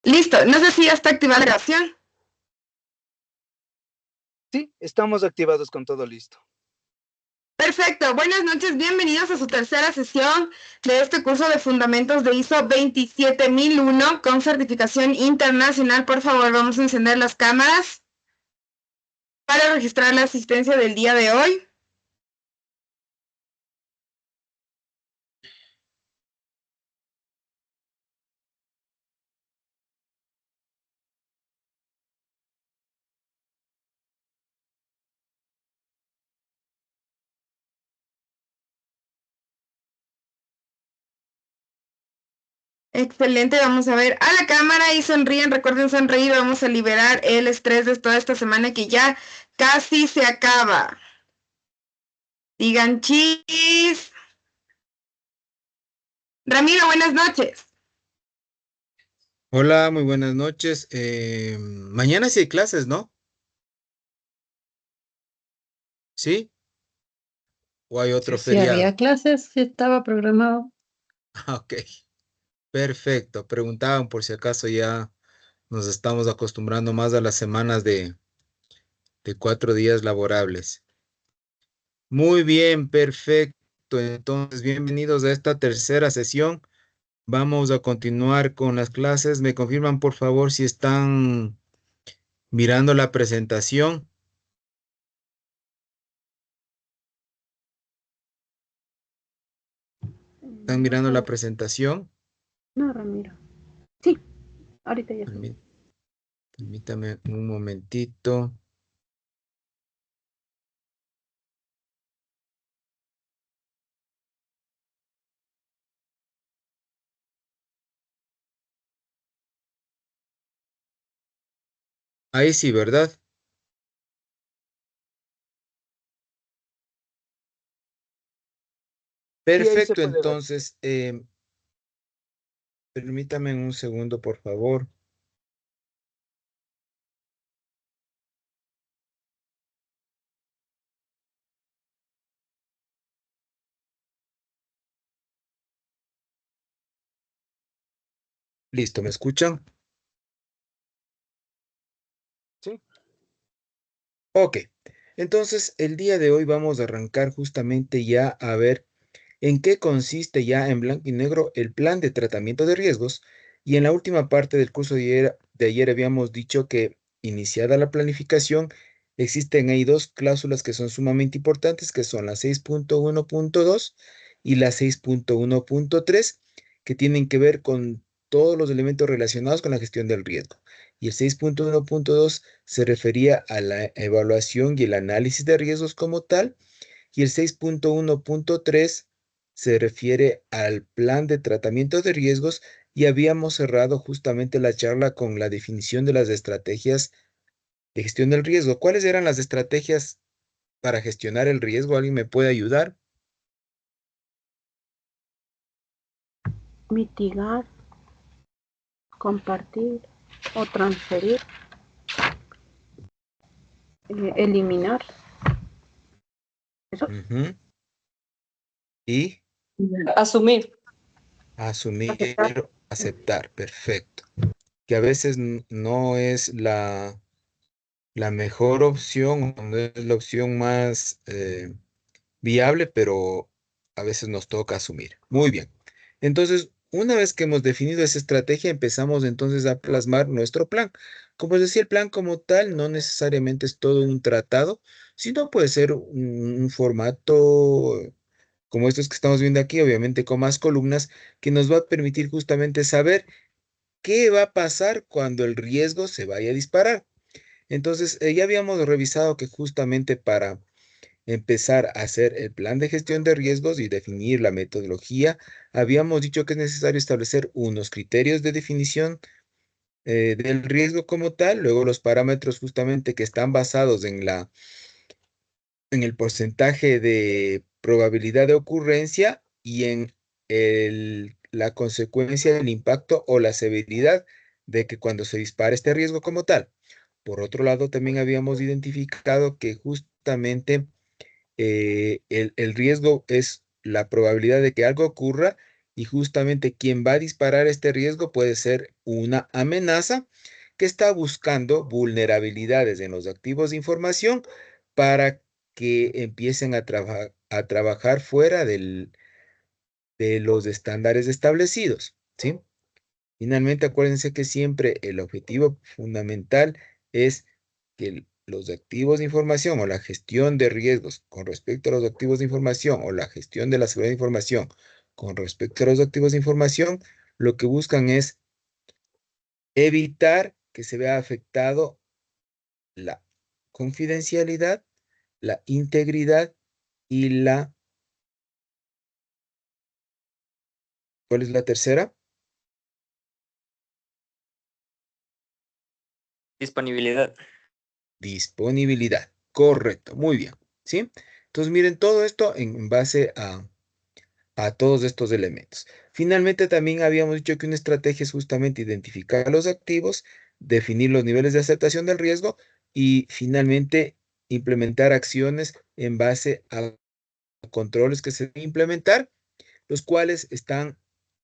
Listo, no sé si ya está activada la grabación. Sí, estamos activados con todo listo. Perfecto, buenas noches, bienvenidos a su tercera sesión de este curso de Fundamentos de ISO 27001 con certificación internacional. Por favor, vamos a encender las cámaras para registrar la asistencia del día de hoy. Excelente, vamos a ver a la cámara y sonríen, recuerden sonreír, vamos a liberar el estrés de toda esta semana que ya casi se acaba. Digan chis. Ramiro, buenas noches. Hola, muy buenas noches. Mañana sí hay clases, ¿no? ¿Sí? ¿O hay Sí, otro sí, feriado? había clases, sí estaba programado. Ah, ok, perfecto. Preguntaban por si acaso ya nos estamos acostumbrando más a las semanas de 4 días laborables. Muy bien, perfecto. Entonces, bienvenidos a esta tercera sesión. Vamos a continuar con las clases. ¿Me confirman, por favor, si están mirando la presentación? ¿Están No mirando la sé, presentación? no, Ramiro. Sí, ahorita ya estoy. Permí- Permítame un momentito. Ahí sí, ¿verdad? Sí, ahí se Perfecto, puede ver. entonces, permítame un segundo, por favor. Listo, ¿me escuchan? Sí, Ok, entonces el día de hoy vamos a arrancar justamente ya a ver en qué consiste ya en blanco y negro el plan de tratamiento de riesgos. Y en la última parte del curso de ayer habíamos dicho que iniciada la planificación, existen ahí dos cláusulas que son sumamente importantes, que son la 6.1.2 y la 6.1.3, que tienen que ver con todos los elementos relacionados con la gestión del riesgo. Y el 6.1.2 se refería a la evaluación y el análisis de riesgos como tal, y el 6.1.3 se refiere al plan de tratamiento de riesgos, y habíamos cerrado justamente la charla con la definición de las estrategias de gestión del riesgo. ¿Cuáles eran las estrategias para gestionar el riesgo? ¿Alguien me puede ayudar? Mitigar, compartir o transferir, eliminar. Eso. Ujú. Y Asumir. asumir, Aceptar. aceptar, perfecto. Que a veces no es la mejor opción, o no es la opción más viable, pero a veces nos toca asumir. Muy bien. Entonces, una vez que hemos definido esa estrategia, empezamos entonces a plasmar nuestro plan. Como les decía, el plan como tal no necesariamente es todo un tratado, sino puede ser un formato como estos que estamos viendo aquí, obviamente con más columnas, que nos va a permitir justamente saber qué va a pasar cuando el riesgo se vaya a disparar. Entonces, ya habíamos revisado que justamente para empezar a hacer el plan de gestión de riesgos y definir la metodología, habíamos dicho que es necesario establecer unos criterios de definición del riesgo como tal, luego los parámetros justamente que están basados en el porcentaje de probabilidad de ocurrencia y en la consecuencia del impacto o la severidad de que cuando se dispara este riesgo como tal. Por otro lado, también habíamos identificado que justamente el riesgo es la probabilidad de que algo ocurra, Y justamente quien va a disparar este riesgo puede ser una amenaza que está buscando vulnerabilidades en los activos de información para que empiecen a trabajar fuera de los estándares establecidos, ¿sí? Finalmente, acuérdense que siempre el objetivo fundamental es que los activos de información o la gestión de riesgos con respecto a los activos de información o la gestión de la seguridad de información con respecto a los activos de información, lo que buscan es evitar que se vea afectado la confidencialidad, la integridad y ¿cuál es la tercera? Disponibilidad. Disponibilidad. Correcto, muy bien. ¿Sí? Entonces, miren, todo esto en base a todos estos elementos. Finalmente, también habíamos dicho que una estrategia es justamente identificar los activos, definir los niveles de aceptación del riesgo y finalmente implementar acciones en base a controles que se deben implementar, los cuales están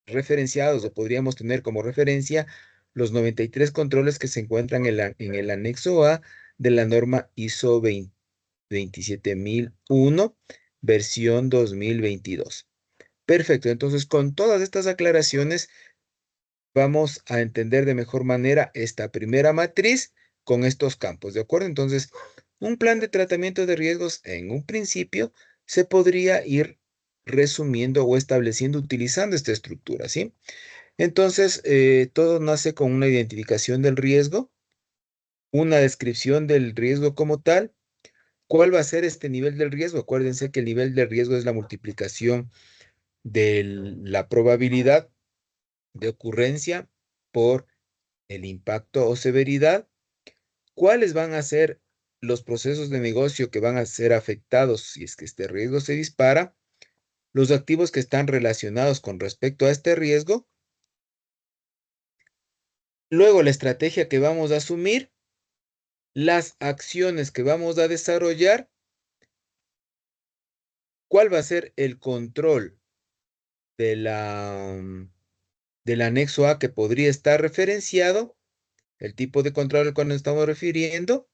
referenciados o podríamos tener como referencia los 93 controles que se encuentran en el anexo A de la norma ISO 27001, versión 2022. Perfecto, entonces con todas estas aclaraciones vamos a entender de mejor manera esta primera matriz con estos campos, ¿de acuerdo? Entonces, un plan de tratamiento de riesgos en un principio se podría ir resumiendo o estableciendo utilizando esta estructura, ¿sí? Entonces, todo nace con una identificación del riesgo, una descripción del riesgo como tal. ¿Cuál va a ser este nivel del riesgo? Acuérdense que el nivel de riesgo es la multiplicación de la probabilidad de ocurrencia por el impacto o severidad. ¿Cuáles van a ser los procesos de negocio que van a ser afectados si es que este riesgo se dispara? Los activos que están relacionados con respecto a este riesgo. Luego, la estrategia que vamos a asumir, las acciones que vamos a desarrollar, cuál va a ser el control de del anexo A que podría estar referenciado, el tipo de control al cual nos estamos refiriendo,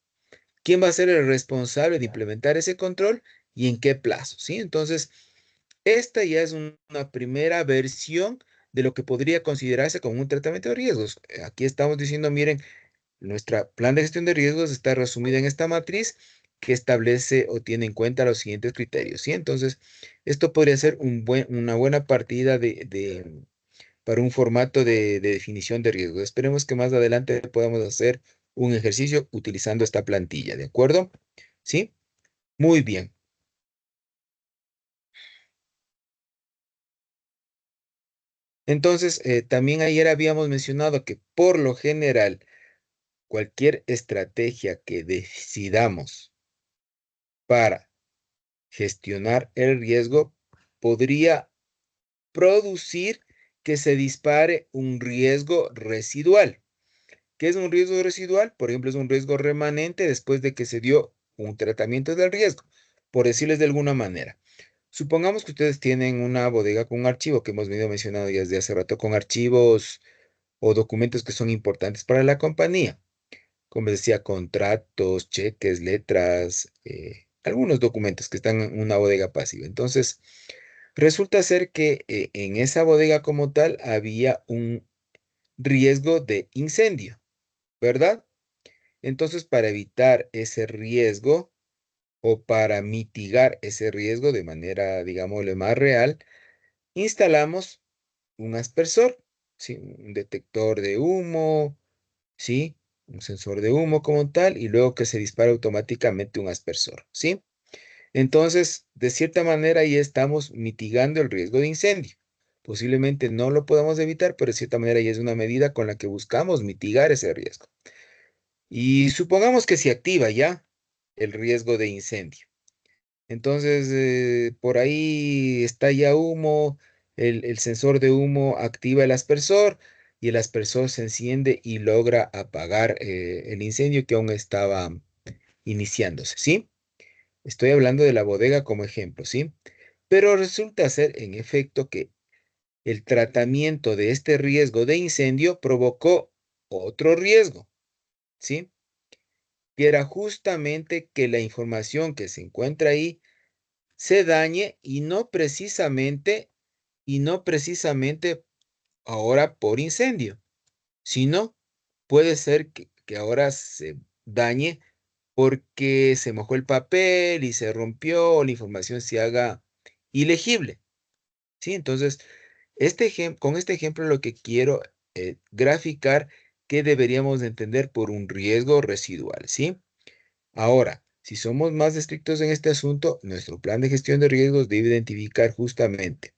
quién va a ser el responsable de implementar ese control y en qué plazo, ¿sí? Entonces, esta ya es una primera versión de lo que podría considerarse como un tratamiento de riesgos. Aquí estamos diciendo, miren, nuestro plan de gestión de riesgos está resumido en esta matriz que establece o tiene en cuenta los siguientes criterios, ¿sí? Entonces, esto podría ser una buena partida para un formato de definición de riesgos. Esperemos que más adelante podamos hacer un ejercicio utilizando esta plantilla, ¿de acuerdo? ¿Sí? Muy bien. Entonces, también ayer habíamos mencionado que por lo general, cualquier estrategia que decidamos para gestionar el riesgo podría producir que se dispare un riesgo residual. ¿Qué es un riesgo residual? Por ejemplo, es un riesgo remanente después de que se dio un tratamiento del riesgo, por decirles de alguna manera. Supongamos que ustedes tienen una bodega con un archivo que hemos venido mencionando ya desde hace rato, con archivos o documentos que son importantes para la compañía. Como decía, contratos, cheques, letras, algunos documentos que están en una bodega pasiva. Entonces, resulta ser que en esa bodega como tal había un riesgo de incendio, ¿verdad? Entonces, para evitar ese riesgo o para mitigar ese riesgo de manera, digámosle, más real, instalamos un aspersor, ¿sí? Un detector de humo, ¿sí? Un sensor de humo como tal, y luego que se dispara automáticamente un aspersor, ¿sí? Entonces, de cierta manera, ya estamos mitigando el riesgo de incendio. Posiblemente no lo podamos evitar, pero de cierta manera ya es una medida con la que buscamos mitigar ese riesgo. Y supongamos que se activa ya el riesgo de incendio. Entonces, por ahí está ya humo, el sensor de humo activa el aspersor y el aspersor se enciende y logra apagar el incendio que aún estaba iniciándose, ¿sí? Estoy hablando de la bodega como ejemplo, ¿sí? Pero resulta ser, en efecto, que el tratamiento de este riesgo de incendio provocó otro riesgo, ¿sí? Que era justamente que la información que se encuentra ahí se dañe y no precisamente ahora por incendio, sino puede ser que ahora se dañe porque se mojó el papel y se rompió, o la información se haga ilegible, ¿sí? Entonces, con este ejemplo lo que quiero graficar que deberíamos de entender por un riesgo residual, ¿sí? Ahora, si somos más estrictos en este asunto, nuestro plan de gestión de riesgos debe identificar justamente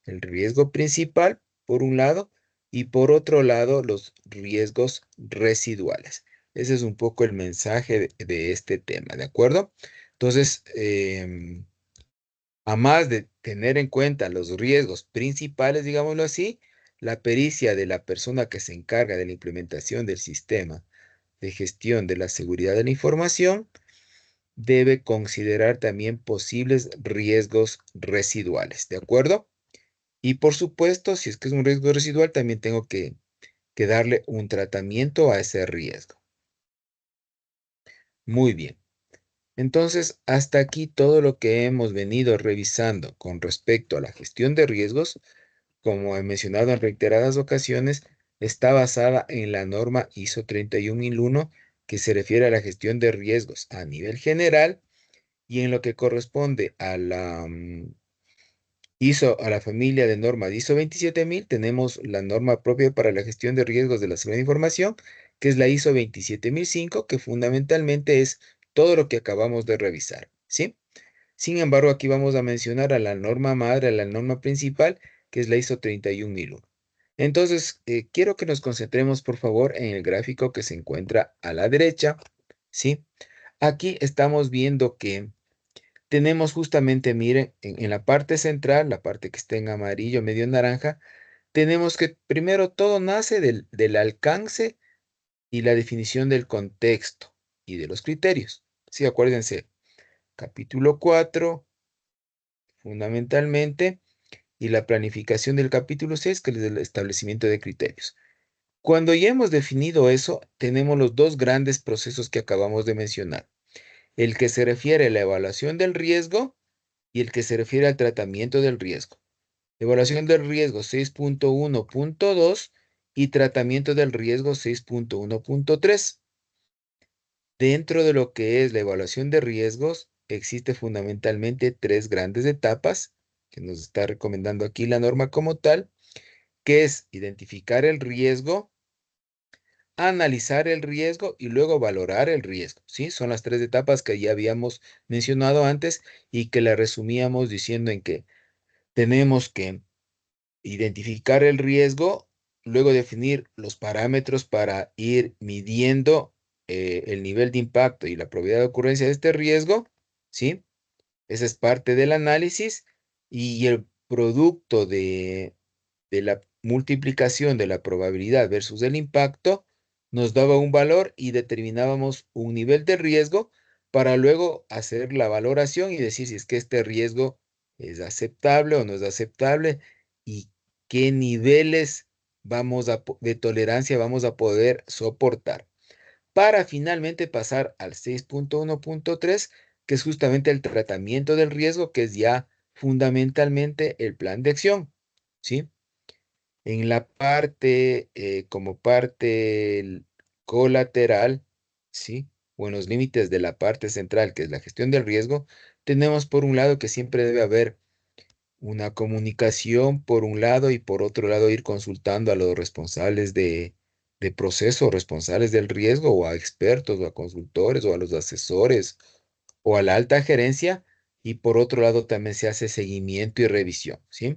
el riesgo principal, por un lado, y por otro lado, los riesgos residuales. Ese es un poco el mensaje de este tema, ¿de acuerdo? Entonces, a más de tener en cuenta los riesgos principales, digámoslo así, la pericia de la persona que se encarga de la implementación del sistema de gestión de la seguridad de la información debe considerar también posibles riesgos residuales, ¿de acuerdo? Y por supuesto, si es que es un riesgo residual, también tengo que darle un tratamiento a ese riesgo. Muy bien. Entonces, hasta aquí todo lo que hemos venido revisando con respecto a la gestión de riesgos, como he mencionado en reiteradas ocasiones, está basada en la norma ISO 31001 que se refiere a la gestión de riesgos a nivel general y en lo que corresponde a la a la familia de normas ISO 27000, tenemos la norma propia para la gestión de riesgos de la seguridad de información, que es la ISO 27005, que fundamentalmente es todo lo que acabamos de revisar, ¿sí? Sin embargo, aquí vamos a mencionar a la norma madre, a la norma principal, que es la ISO 31001. Entonces, quiero que nos concentremos, por favor, en el gráfico que se encuentra a la derecha, ¿sí? Aquí estamos viendo que tenemos justamente, miren, en la parte central, la parte que está en amarillo, medio naranja, tenemos que primero todo nace del alcance y la definición del contexto y de los criterios. Sí, acuérdense, capítulo 4, fundamentalmente, y la planificación del capítulo 6, que es el establecimiento de criterios. Cuando ya hemos definido eso, tenemos los dos grandes procesos que acabamos de mencionar. El que se refiere a la evaluación del riesgo y el que se refiere al tratamiento del riesgo. Evaluación del riesgo 6.1.2 y tratamiento del riesgo 6.1.3. Dentro de lo que es la evaluación de riesgos, existe fundamentalmente tres grandes etapas que nos está recomendando aquí la norma como tal, que es identificar el riesgo, analizar el riesgo y luego valorar el riesgo, ¿sí? Son las tres etapas que ya habíamos mencionado antes y que la resumíamos diciendo en que tenemos que identificar el riesgo, luego definir los parámetros para ir midiendo el nivel de impacto y la probabilidad de ocurrencia de este riesgo, ¿sí? Esa es parte del análisis y el producto de la multiplicación de la probabilidad versus el impacto nos daba un valor y determinábamos un nivel de riesgo para luego hacer la valoración y decir si es que este riesgo es aceptable o no es aceptable y qué niveles de tolerancia vamos a poder soportar para finalmente pasar al 6.1.3, que es justamente el tratamiento del riesgo, que es ya fundamentalmente el plan de acción, ¿sí? En la parte, como parte colateral, ¿sí? O en los límites de la parte central, que es la gestión del riesgo, tenemos por un lado que siempre debe haber una comunicación por un lado y por otro lado ir consultando a los responsables de proceso, responsables del riesgo o a expertos o a consultores o a los asesores o a la alta gerencia y por otro lado también se hace seguimiento y revisión, ¿sí?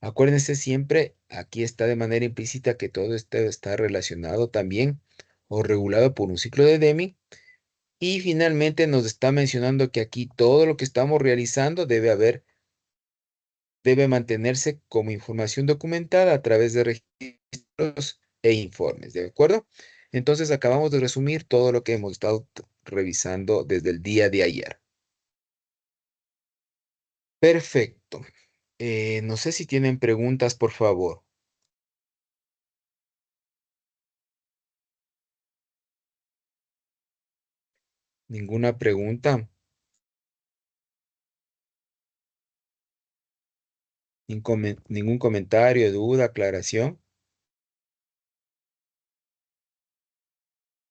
Acuérdense siempre, aquí está de manera implícita que todo esto está relacionado también o regulado por un ciclo de Deming y finalmente nos está mencionando que aquí todo lo que estamos realizando debe mantenerse como información documentada a través de registros e informes, ¿de acuerdo? Entonces acabamos de resumir todo lo que hemos estado revisando desde el día de ayer. Perfecto. No sé si tienen preguntas, por favor. ¿Ninguna pregunta? ¿Ningún comentario, duda, aclaración?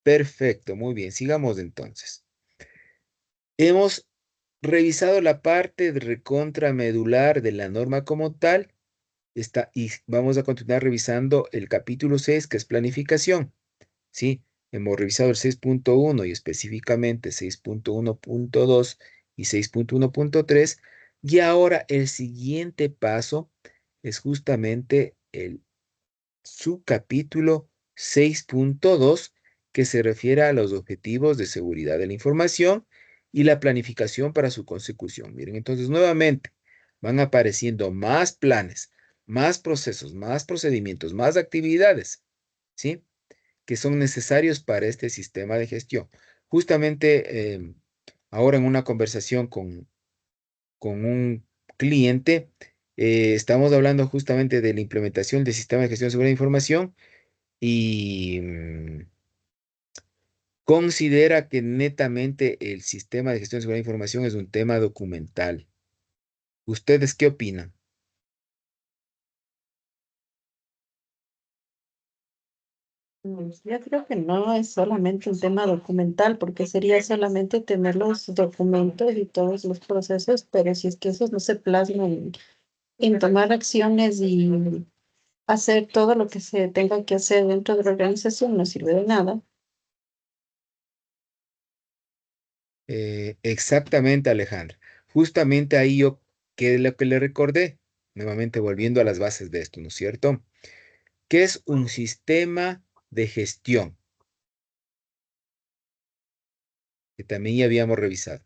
Perfecto, muy bien. Sigamos entonces. Hemos revisado la parte de recontramedular de la norma como tal. Y vamos a continuar revisando el capítulo 6, que es planificación. ¿Sí? Hemos revisado el 6.1 y específicamente 6.1.2 y 6.1.3. Y ahora el siguiente paso es justamente el subcapítulo 6.2, que se refiere a los objetivos de seguridad de la información y la planificación para su consecución. Miren, entonces nuevamente van apareciendo más planes, más procesos, más procedimientos, más actividades, ¿sí? Que son necesarios para este sistema de gestión. Justamente ahora en una conversación con un cliente, estamos hablando justamente de la implementación del sistema de gestión de seguridad de información y considera que netamente el sistema de gestión de seguridad de información es un tema documental. ¿Ustedes qué opinan? Yo creo que no es solamente un tema documental, porque sería solamente tener los documentos y todos los procesos, pero si es que esos no se plasman en tomar acciones y hacer todo lo que se tenga que hacer dentro de la organización, no sirve de nada. Exactamente, Alejandra. Justamente ahí yo, ¿qué es lo que le recordé? Nuevamente volviendo a las bases de esto, ¿no es cierto? ¿Qué es un sistema de gestión? Que también ya habíamos revisado.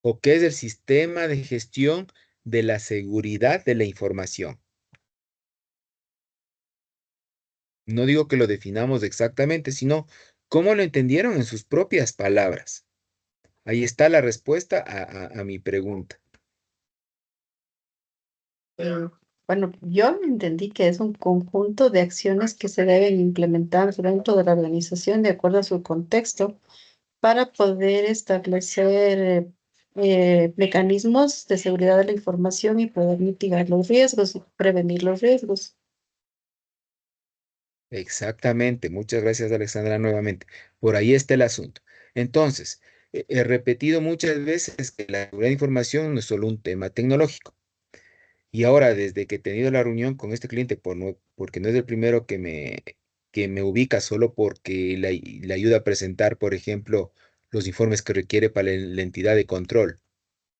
¿O qué es el sistema de gestión de la seguridad de la información? No digo que lo definamos exactamente, sino cómo lo entendieron en sus propias palabras. Ahí está la respuesta a mi pregunta. Eh, bueno, yo entendí que es un conjunto de acciones que se deben implementar dentro de la organización de acuerdo a su contexto para poder establecer mecanismos de seguridad de la información y poder mitigar los riesgos y prevenir los riesgos. Exactamente. Muchas gracias, Alexandra, nuevamente. Por ahí está el asunto. Entonces, he repetido muchas veces que la seguridad de información no es solo un tema tecnológico. Y ahora, desde que he tenido la reunión con este cliente, porque no es el primero que me ubica solo porque le ayuda a presentar, por ejemplo, los informes que requiere para la entidad de control.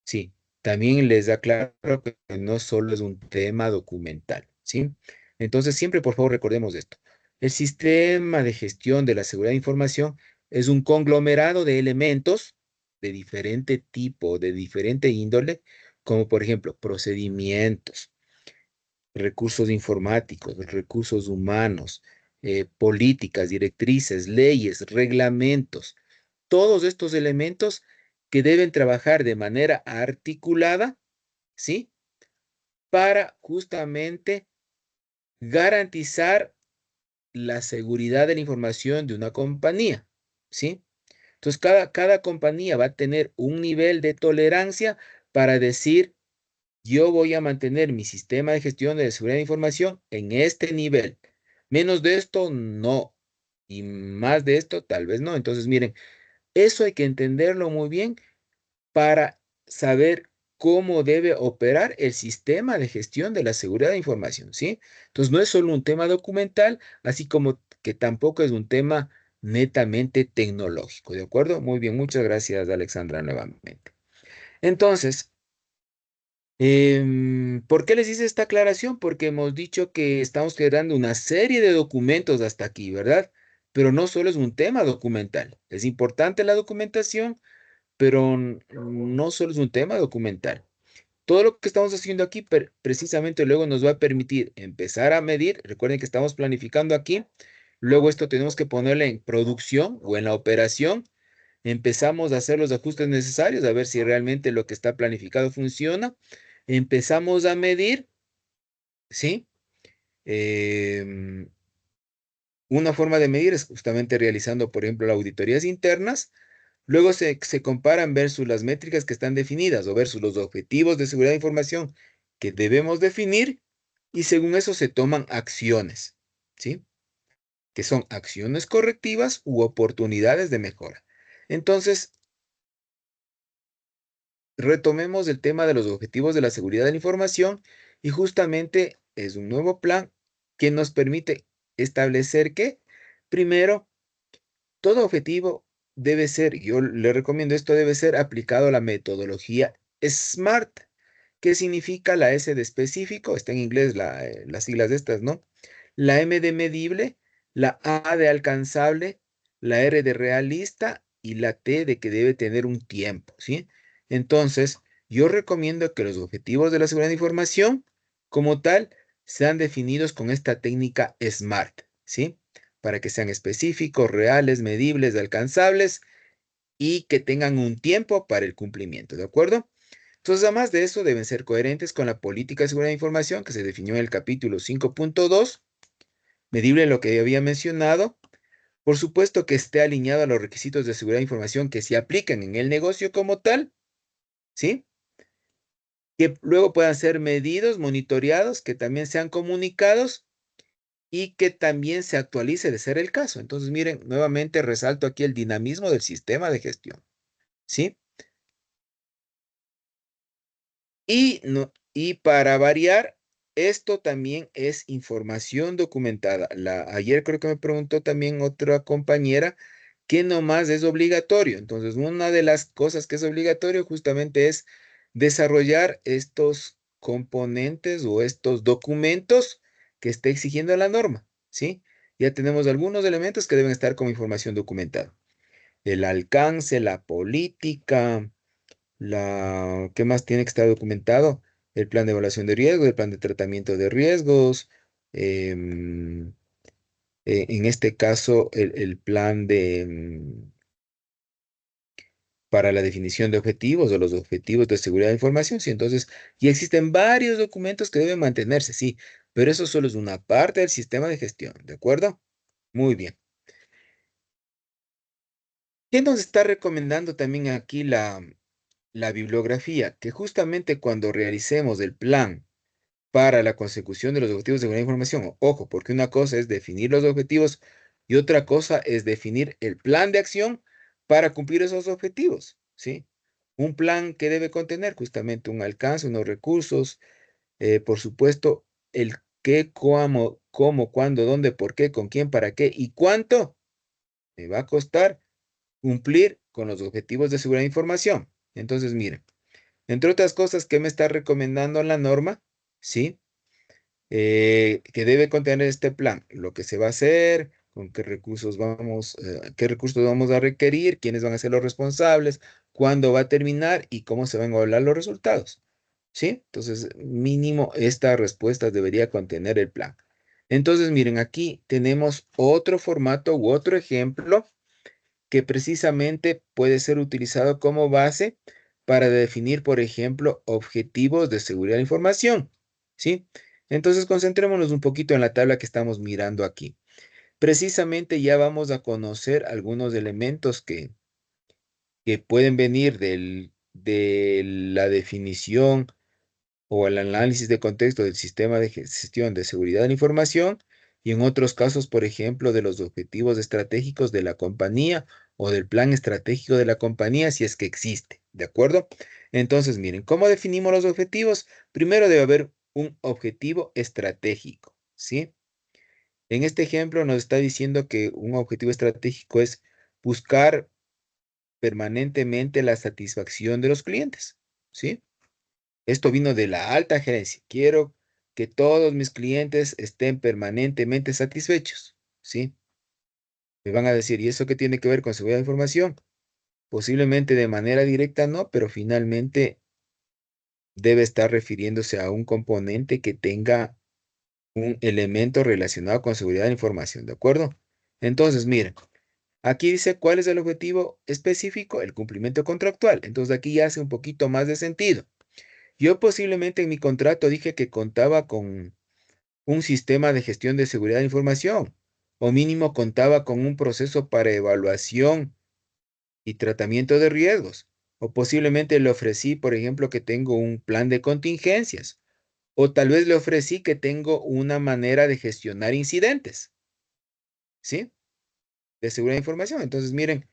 Sí, también les aclaro que no solo es un tema documental, ¿sí? Entonces, siempre, por favor, recordemos esto. El sistema de gestión de la seguridad de información es un conglomerado de elementos de diferente tipo, de diferente índole, como por ejemplo procedimientos, recursos informáticos, recursos humanos, políticas, directrices, leyes, reglamentos, todos estos elementos que deben trabajar de manera articulada, ¿sí? Para justamente garantizar la seguridad de la información de una compañía, ¿sí? Entonces, cada compañía va a tener un nivel de tolerancia para decir, yo voy a mantener mi sistema de gestión de seguridad de información en este nivel. Menos de esto, no. Y más de esto, tal vez no. Entonces, miren, eso hay que entenderlo muy bien para saber cómo debe operar el sistema de gestión de la seguridad de información, ¿sí? Entonces, no es solo un tema documental, así como que tampoco es un tema netamente tecnológico, ¿de acuerdo? Muy bien, muchas gracias, Alexandra, nuevamente. Entonces, ¿por qué les hice esta aclaración? Porque hemos dicho que estamos generando una serie de documentos hasta aquí, ¿verdad? Pero no solo es un tema documental. Es importante la documentación, pero no solo es un tema documental. Todo lo que estamos haciendo aquí precisamente luego nos va a permitir empezar a medir. Recuerden que estamos planificando aquí. Luego esto tenemos que ponerle en producción o en la operación empezamos a hacer los ajustes necesarios, a ver si realmente lo que está planificado funciona. Empezamos a medir, ¿sí? Una forma de medir es justamente realizando, por ejemplo, las auditorías internas. Luego se comparan versus las métricas que están definidas o versus los objetivos de seguridad de información que debemos definir y según eso se toman acciones, ¿sí? Que son acciones correctivas u oportunidades de mejora. Entonces, retomemos el tema de los objetivos de la seguridad de la información y justamente es un nuevo plan que nos permite establecer que, primero, todo objetivo debe ser, yo le recomiendo esto, debe ser aplicado a la metodología SMART. ¿Qué significa la S de específico? Está en inglés las siglas de estas, ¿no? La M de medible, la A de alcanzable, la R de realista y la T de que debe tener un tiempo, ¿sí? Entonces, yo recomiendo que los objetivos de la seguridad de información, como tal, sean definidos con esta técnica SMART, ¿sí? Para que sean específicos, reales, medibles, alcanzables y que tengan un tiempo para el cumplimiento, ¿de acuerdo? Entonces, además de eso, deben ser coherentes con la política de seguridad de información que se definió en el capítulo 5.2, medible en lo que había mencionado. Por supuesto que esté alineado a los requisitos de seguridad de información que se aplican en el negocio como tal, ¿sí? Que luego puedan ser medidos, monitoreados, que también sean comunicados y que también se actualice de ser el caso. Entonces, miren, nuevamente resalto aquí el dinamismo del sistema de gestión, ¿sí? Y para variar, esto también es información documentada. Ayer creo que me preguntó también otra compañera que nomás es obligatorio. Entonces, una de las cosas que es obligatorio justamente es desarrollar estos componentes o estos documentos que está exigiendo la norma, ¿sí? Ya tenemos algunos elementos que deben estar como información documentada. El alcance, la política, ¿qué más tiene que estar documentado? El plan de evaluación de riesgos, el plan de tratamiento de riesgos, em, en este caso, el plan para la definición de objetivos o los objetivos de seguridad de información. Sí, entonces, ya existen varios documentos que deben mantenerse, sí, pero eso solo es una parte del sistema de gestión, ¿de acuerdo? Muy bien. ¿Qué nos está recomendando también aquí la bibliografía? Que justamente cuando realicemos el plan para la consecución de los objetivos de seguridad de información. Ojo, porque una cosa es definir los objetivos y otra cosa es definir el plan de acción para cumplir esos objetivos, ¿sí? Un plan que debe contener justamente un alcance, unos recursos, por supuesto, el qué, cómo, cuándo, dónde, por qué, con quién, para qué y cuánto me va a costar cumplir con los objetivos de seguridad de información. Entonces, miren, entre otras cosas que me está recomendando la norma, ¿sí? Que debe contener este plan, lo que se va a hacer, con qué recursos vamos a requerir, quiénes van a ser los responsables, cuándo va a terminar y cómo se van a evaluar los resultados. ¿Sí? Entonces, mínimo esta respuesta debería contener el plan. Entonces, miren, aquí tenemos otro formato u otro ejemplo que precisamente puede ser utilizado como base para definir, por ejemplo, objetivos de seguridad de información, ¿sí? Entonces, concentrémonos un poquito en la tabla que estamos mirando aquí. Precisamente ya vamos a conocer algunos elementos que pueden venir de la definición o el análisis de contexto del sistema de gestión de seguridad de la información y en otros casos, por ejemplo, de los objetivos estratégicos de la compañía o del plan estratégico de la compañía, si es que existe, ¿de acuerdo? Entonces, miren, ¿cómo definimos los objetivos? Primero debe haber un objetivo estratégico, ¿sí? En este ejemplo nos está diciendo que un objetivo estratégico es buscar permanentemente la satisfacción de los clientes, ¿sí? Esto vino de la alta gerencia. Quiero que todos mis clientes estén permanentemente satisfechos, ¿sí? Me van a decir, ¿y eso qué tiene que ver con seguridad de información? Posiblemente de manera directa no, pero finalmente debe estar refiriéndose a un componente que tenga un elemento relacionado con seguridad de información, ¿de acuerdo? Entonces, miren, Aquí dice cuál es el objetivo específico, el cumplimiento contractual. Entonces aquí ya hace un poquito más de sentido. Yo posiblemente en mi contrato dije que contaba con un sistema de gestión de seguridad de información, o mínimo contaba con un proceso para evaluación y tratamiento de riesgos, o posiblemente le ofrecí, por ejemplo, que tengo un plan de contingencias, o tal vez le ofrecí que tengo una manera de gestionar incidentes, ¿sí? De seguridad de información. Entonces, miren,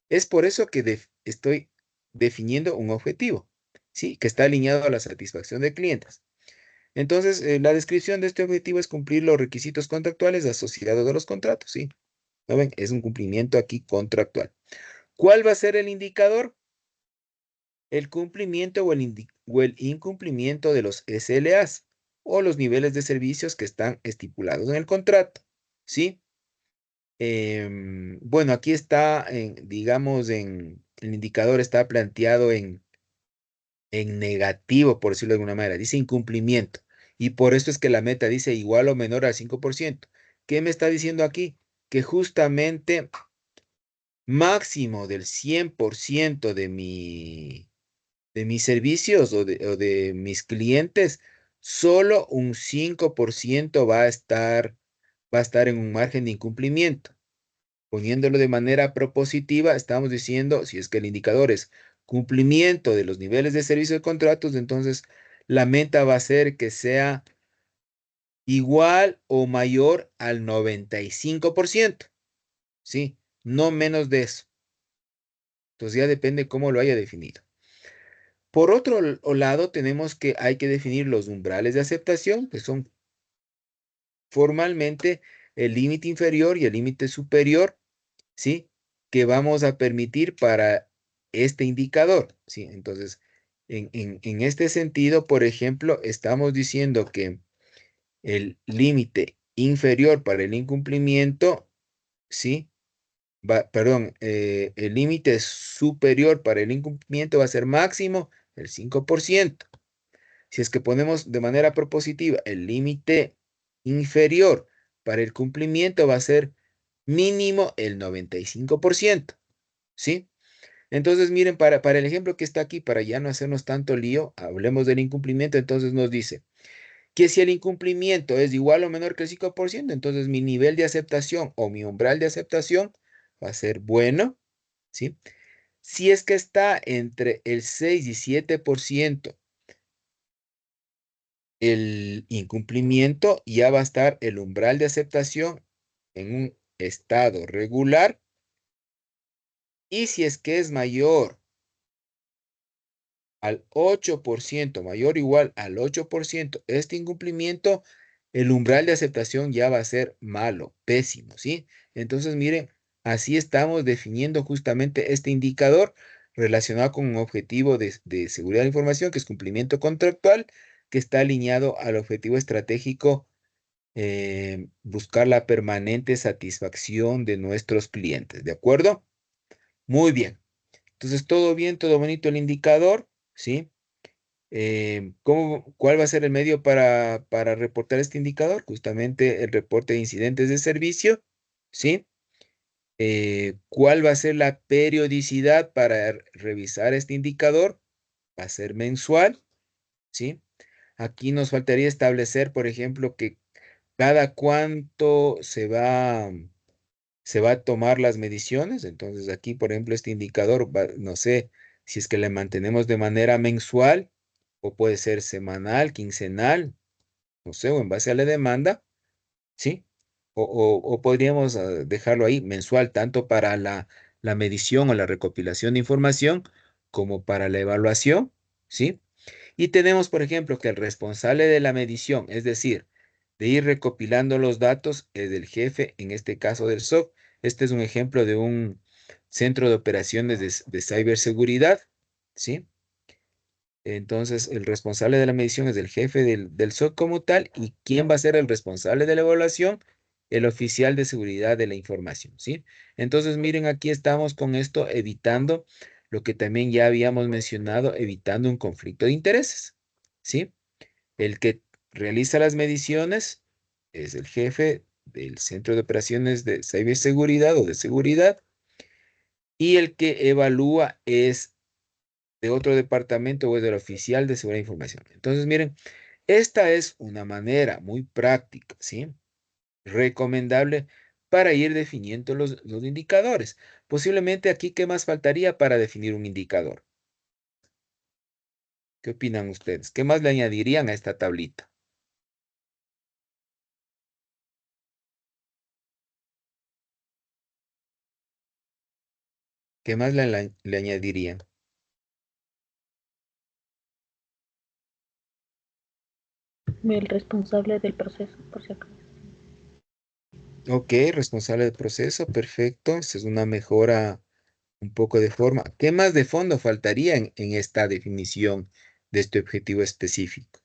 es por eso que estoy definiendo un objetivo, ¿sí? Que está alineado a la satisfacción de clientes. Entonces, la descripción de este objetivo es cumplir los requisitos contractuales asociados a los contratos, ¿sí? ¿No ven? Es un cumplimiento aquí contractual. ¿Cuál va a ser el indicador? El cumplimiento o el incumplimiento de los SLAs o los niveles de servicios que están estipulados en el contrato, ¿sí? Bueno, aquí está, digamos, el indicador está planteado en negativo, por decirlo de alguna manera. Dice incumplimiento. Y por eso es que la meta dice igual o menor al 5%. ¿Qué me está diciendo aquí? Que justamente máximo del 100% de mis servicios o de mis clientes, solo un 5% va a estar en un margen de incumplimiento. Poniéndolo de manera propositiva, estamos diciendo, si es que el indicador es cumplimiento de los niveles de servicio de contratos, entonces la meta va a ser que sea igual o mayor al 95%, ¿sí? No menos de eso. Entonces ya depende cómo lo haya definido. Por otro lado, tenemos que hay que definir los umbrales de aceptación, que son formalmente el límite inferior y el límite superior, ¿sí? Que vamos a permitir para este indicador, ¿sí? Entonces, en este sentido, por ejemplo, estamos diciendo que el límite inferior para el incumplimiento, ¿sí? Perdón, el límite superior para el incumplimiento va a ser máximo el 5%. Si es que ponemos de manera propositiva el límite inferior para el cumplimiento va a ser mínimo el 95%, ¿sí? Entonces, miren, para el ejemplo que está aquí, para ya no hacernos tanto lío, hablemos del incumplimiento, entonces nos dice que si el incumplimiento es igual o menor que el 5%, entonces mi nivel de aceptación o mi umbral de aceptación va a ser bueno, ¿sí? Si es que está entre el 6 y 7%, el incumplimiento, ya va a estar el umbral de aceptación en un estado regular. Y si es que es mayor al 8%, mayor o igual al 8%, este incumplimiento, el umbral de aceptación ya va a ser malo, pésimo, ¿sí? Entonces, miren, así estamos definiendo justamente este indicador relacionado con un objetivo de seguridad de información, que es cumplimiento contractual, que está alineado al objetivo estratégico, buscar la permanente satisfacción de nuestros clientes, ¿de acuerdo? Muy bien. Entonces, todo bien, todo bonito el indicador, ¿sí? ¿Cuál va a ser el medio para reportar este indicador? Justamente el reporte de incidentes de servicio, ¿sí? ¿Cuál va a ser la periodicidad para revisar este indicador? Va a ser mensual, ¿sí? Aquí nos faltaría establecer, por ejemplo, que cada cuánto se va a tomar las mediciones. Entonces aquí, por ejemplo, este indicador, no sé si es que le mantenemos de manera mensual o puede ser semanal, quincenal, no sé, o en base a la demanda, ¿sí? O podríamos dejarlo ahí mensual, tanto para la medición o la recopilación de información como para la evaluación, ¿sí? Y tenemos, por ejemplo, que el responsable de la medición, es decir, de ir recopilando los datos, es el jefe, en este caso del SOC. Este es un ejemplo de un centro de operaciones de ciberseguridad, ¿sí? Entonces, el responsable de la medición es el jefe del SOC como tal. ¿Y quién va a ser el responsable de la evaluación? El oficial de seguridad de la información, ¿sí? Entonces, miren, aquí estamos con esto evitando lo que también ya habíamos mencionado, evitando un conflicto de intereses, ¿sí? El que realiza las mediciones es el jefe del centro de operaciones de ciberseguridad o de seguridad, y el que evalúa es de otro departamento o es del oficial de seguridad de información. Entonces, miren, esta es una manera muy práctica, ¿sí? Recomendable para ir definiendo los indicadores. Posiblemente aquí, ¿qué más faltaría para definir un indicador? ¿Qué opinan ustedes? ¿Qué más le añadirían a esta tablita? ¿Qué más le añadirían? El responsable del proceso, por si acaso. Ok, responsable del proceso, perfecto. Esa es una mejora un poco de forma. ¿Qué más de fondo faltaría en esta definición de este objetivo específico?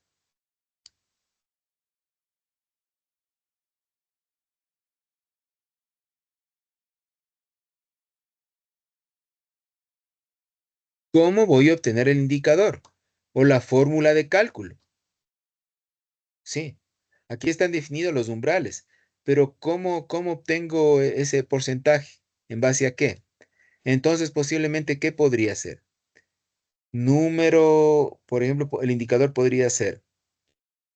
¿Cómo voy a obtener el indicador o la fórmula de cálculo? Sí, aquí están definidos los umbrales, pero ¿cómo obtengo ese porcentaje? ¿En base a qué? Entonces, posiblemente, ¿qué podría ser? Número, por ejemplo, el indicador podría ser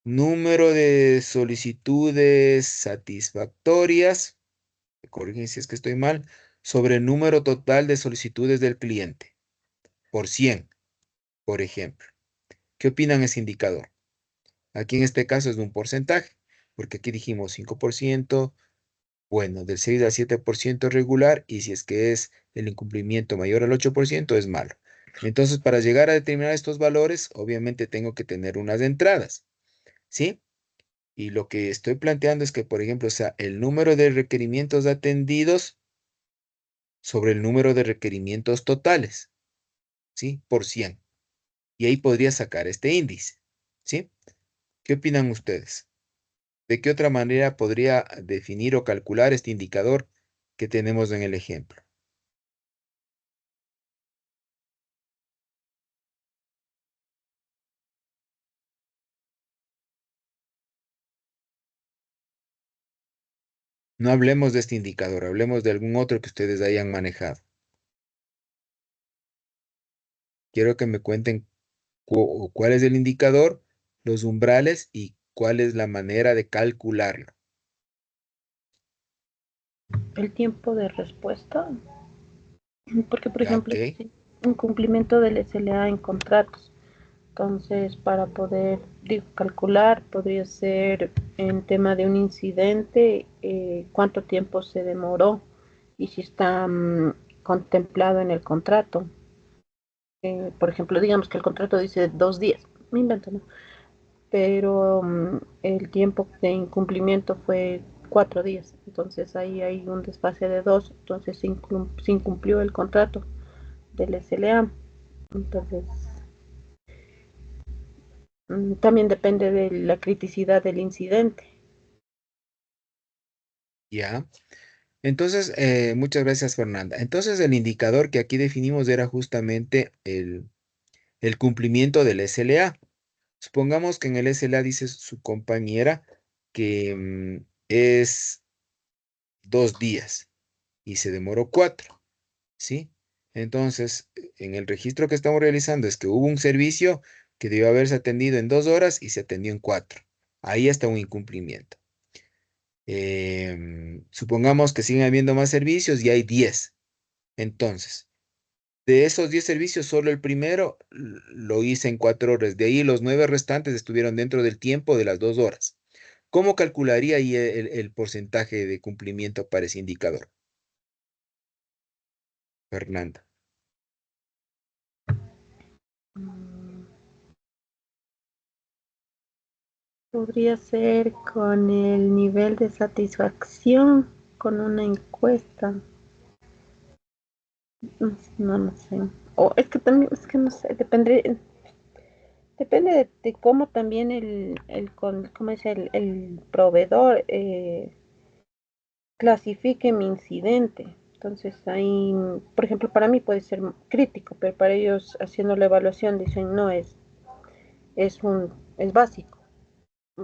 número de solicitudes satisfactorias, corrigen si es que estoy mal, sobre el número total de solicitudes del cliente, por 100, por ejemplo. ¿Qué opinan ese indicador? Aquí en este caso es de un porcentaje, porque aquí dijimos 5%, bueno, del 6 al 7% regular, y si es que es el incumplimiento mayor al 8% es malo. Entonces, para llegar a determinar estos valores, obviamente tengo que tener unas entradas, ¿sí? Y lo que estoy planteando es que, por ejemplo, o sea, el número de requerimientos atendidos sobre el número de requerimientos totales, ¿sí? Por 100. Y ahí podría sacar este índice, ¿sí? ¿Qué opinan ustedes? ¿De qué otra manera podría definir o calcular este indicador que tenemos en el ejemplo? No hablemos de este indicador, hablemos de algún otro que ustedes hayan manejado. Quiero que me cuenten cuál es el indicador, los umbrales y cuál es la manera de calcularlo. El tiempo de respuesta, porque por ¿Ya? ejemplo, Ok. sí, un cumplimiento del SLA en contratos. Entonces, para poder calcular, podría ser en tema de un incidente, cuánto tiempo se demoró y si está contemplado en el contrato. Por ejemplo, digamos que el contrato dice 2 días, me invento, ¿no? Pero el tiempo de incumplimiento fue 4 días. Entonces ahí hay un desfase de dos. Entonces se incumplió el contrato del SLA. Entonces también depende de la criticidad del incidente. Ya. Entonces, muchas gracias, Fernanda. Entonces, el indicador que aquí definimos era justamente el cumplimiento del SLA. Supongamos que en el SLA dice su compañera que es 2 días y se demoró 4, ¿sí? Entonces, en el registro que estamos realizando es que hubo un servicio que debió haberse atendido en 2 horas y se atendió en 4. Ahí está un incumplimiento. Supongamos que siguen habiendo más servicios y hay 10. Entonces, de esos 10 servicios, solo el primero lo hice en 4 horas. De ahí los 9 restantes estuvieron dentro del tiempo de las 2 horas. ¿Cómo calcularía ahí el porcentaje de cumplimiento para ese indicador? Fernanda. Mm, Podría ser con el nivel de satisfacción, con una encuesta. No sé. O es que también, es que no sé, depende de cómo también ¿cómo es el proveedor clasifique mi incidente. Entonces ahí, por ejemplo, para mí puede ser crítico, pero para ellos haciendo la evaluación dicen no es básico.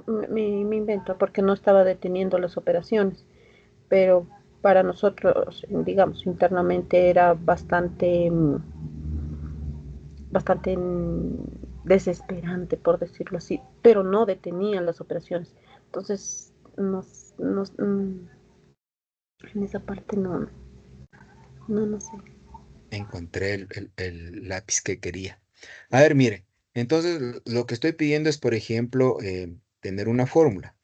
Me invento porque no estaba deteniendo las operaciones, pero para nosotros, digamos, internamente era bastante, bastante desesperante, por decirlo así, pero no detenían las operaciones. Entonces, en esa parte no sé. Encontré el lápiz que quería. A ver, mire, entonces lo que estoy pidiendo es, por ejemplo, tener una fórmula.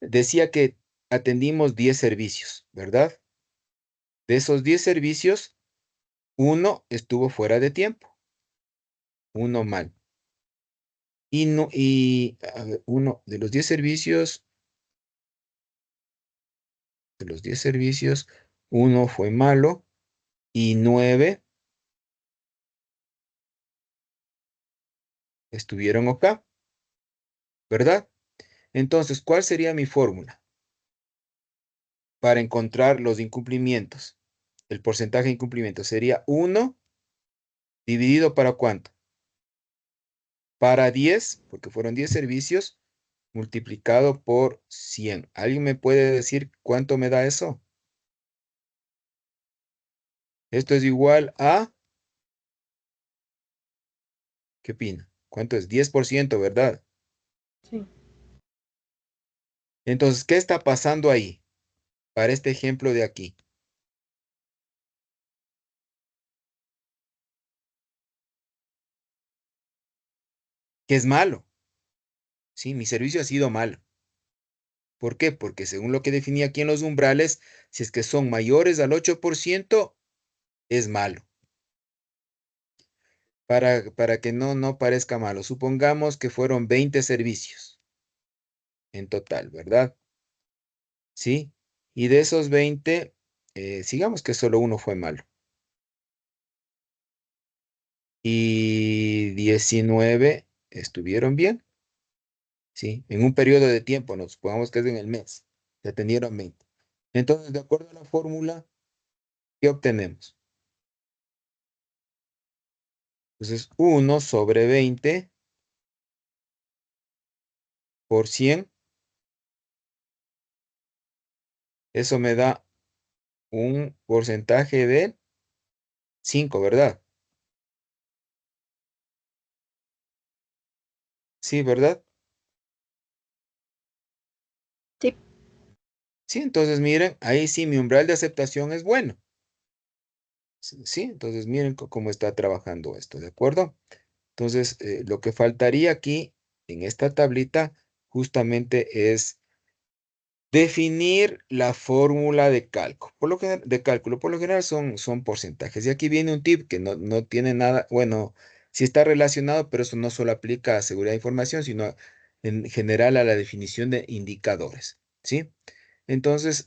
Decía que atendimos 10 servicios, ¿verdad? De esos 10 servicios, uno estuvo fuera de tiempo, uno mal. Y no, a ver, uno de los 10 servicios, uno fue malo y 9 estuvieron acá, ¿verdad? Entonces, ¿cuál sería mi fórmula para encontrar los incumplimientos? El porcentaje de incumplimiento sería 1 dividido para ¿cuánto? Para 10, porque fueron 10 servicios, multiplicado por 100. ¿Alguien me puede decir cuánto me da eso? Esto es igual a, ¿qué opina? ¿Cuánto es? 10%, ¿verdad? Sí. Entonces, ¿qué está pasando ahí? Para este ejemplo de aquí. Que es malo. Sí, mi servicio ha sido malo. ¿Por qué? Porque según lo que definí aquí en los umbrales, si es que son mayores al 8%, es malo. Para que no parezca malo. Supongamos que fueron 20 servicios en total, ¿verdad? ¿Sí? Y de esos 20, sigamos que solo uno fue malo. Y 19 estuvieron bien, ¿sí? En un periodo de tiempo, nos supongamos que es en el mes, se atendieron 20. Entonces, de acuerdo a la fórmula, ¿qué obtenemos? Entonces, 1 sobre 20 por 100, eso me da un porcentaje de 5, ¿verdad? Sí, ¿verdad? Sí. Sí, entonces miren, ahí sí mi umbral de aceptación es bueno. Sí, entonces miren cómo está trabajando esto, ¿de acuerdo? Entonces, lo que faltaría aquí en esta tablita justamente es definir la fórmula de cálculo. Por lo general son porcentajes. Y aquí viene un tip que no tiene nada, bueno, sí está relacionado, pero eso no solo aplica a seguridad de información, sino en general a la definición de indicadores, ¿sí? Entonces,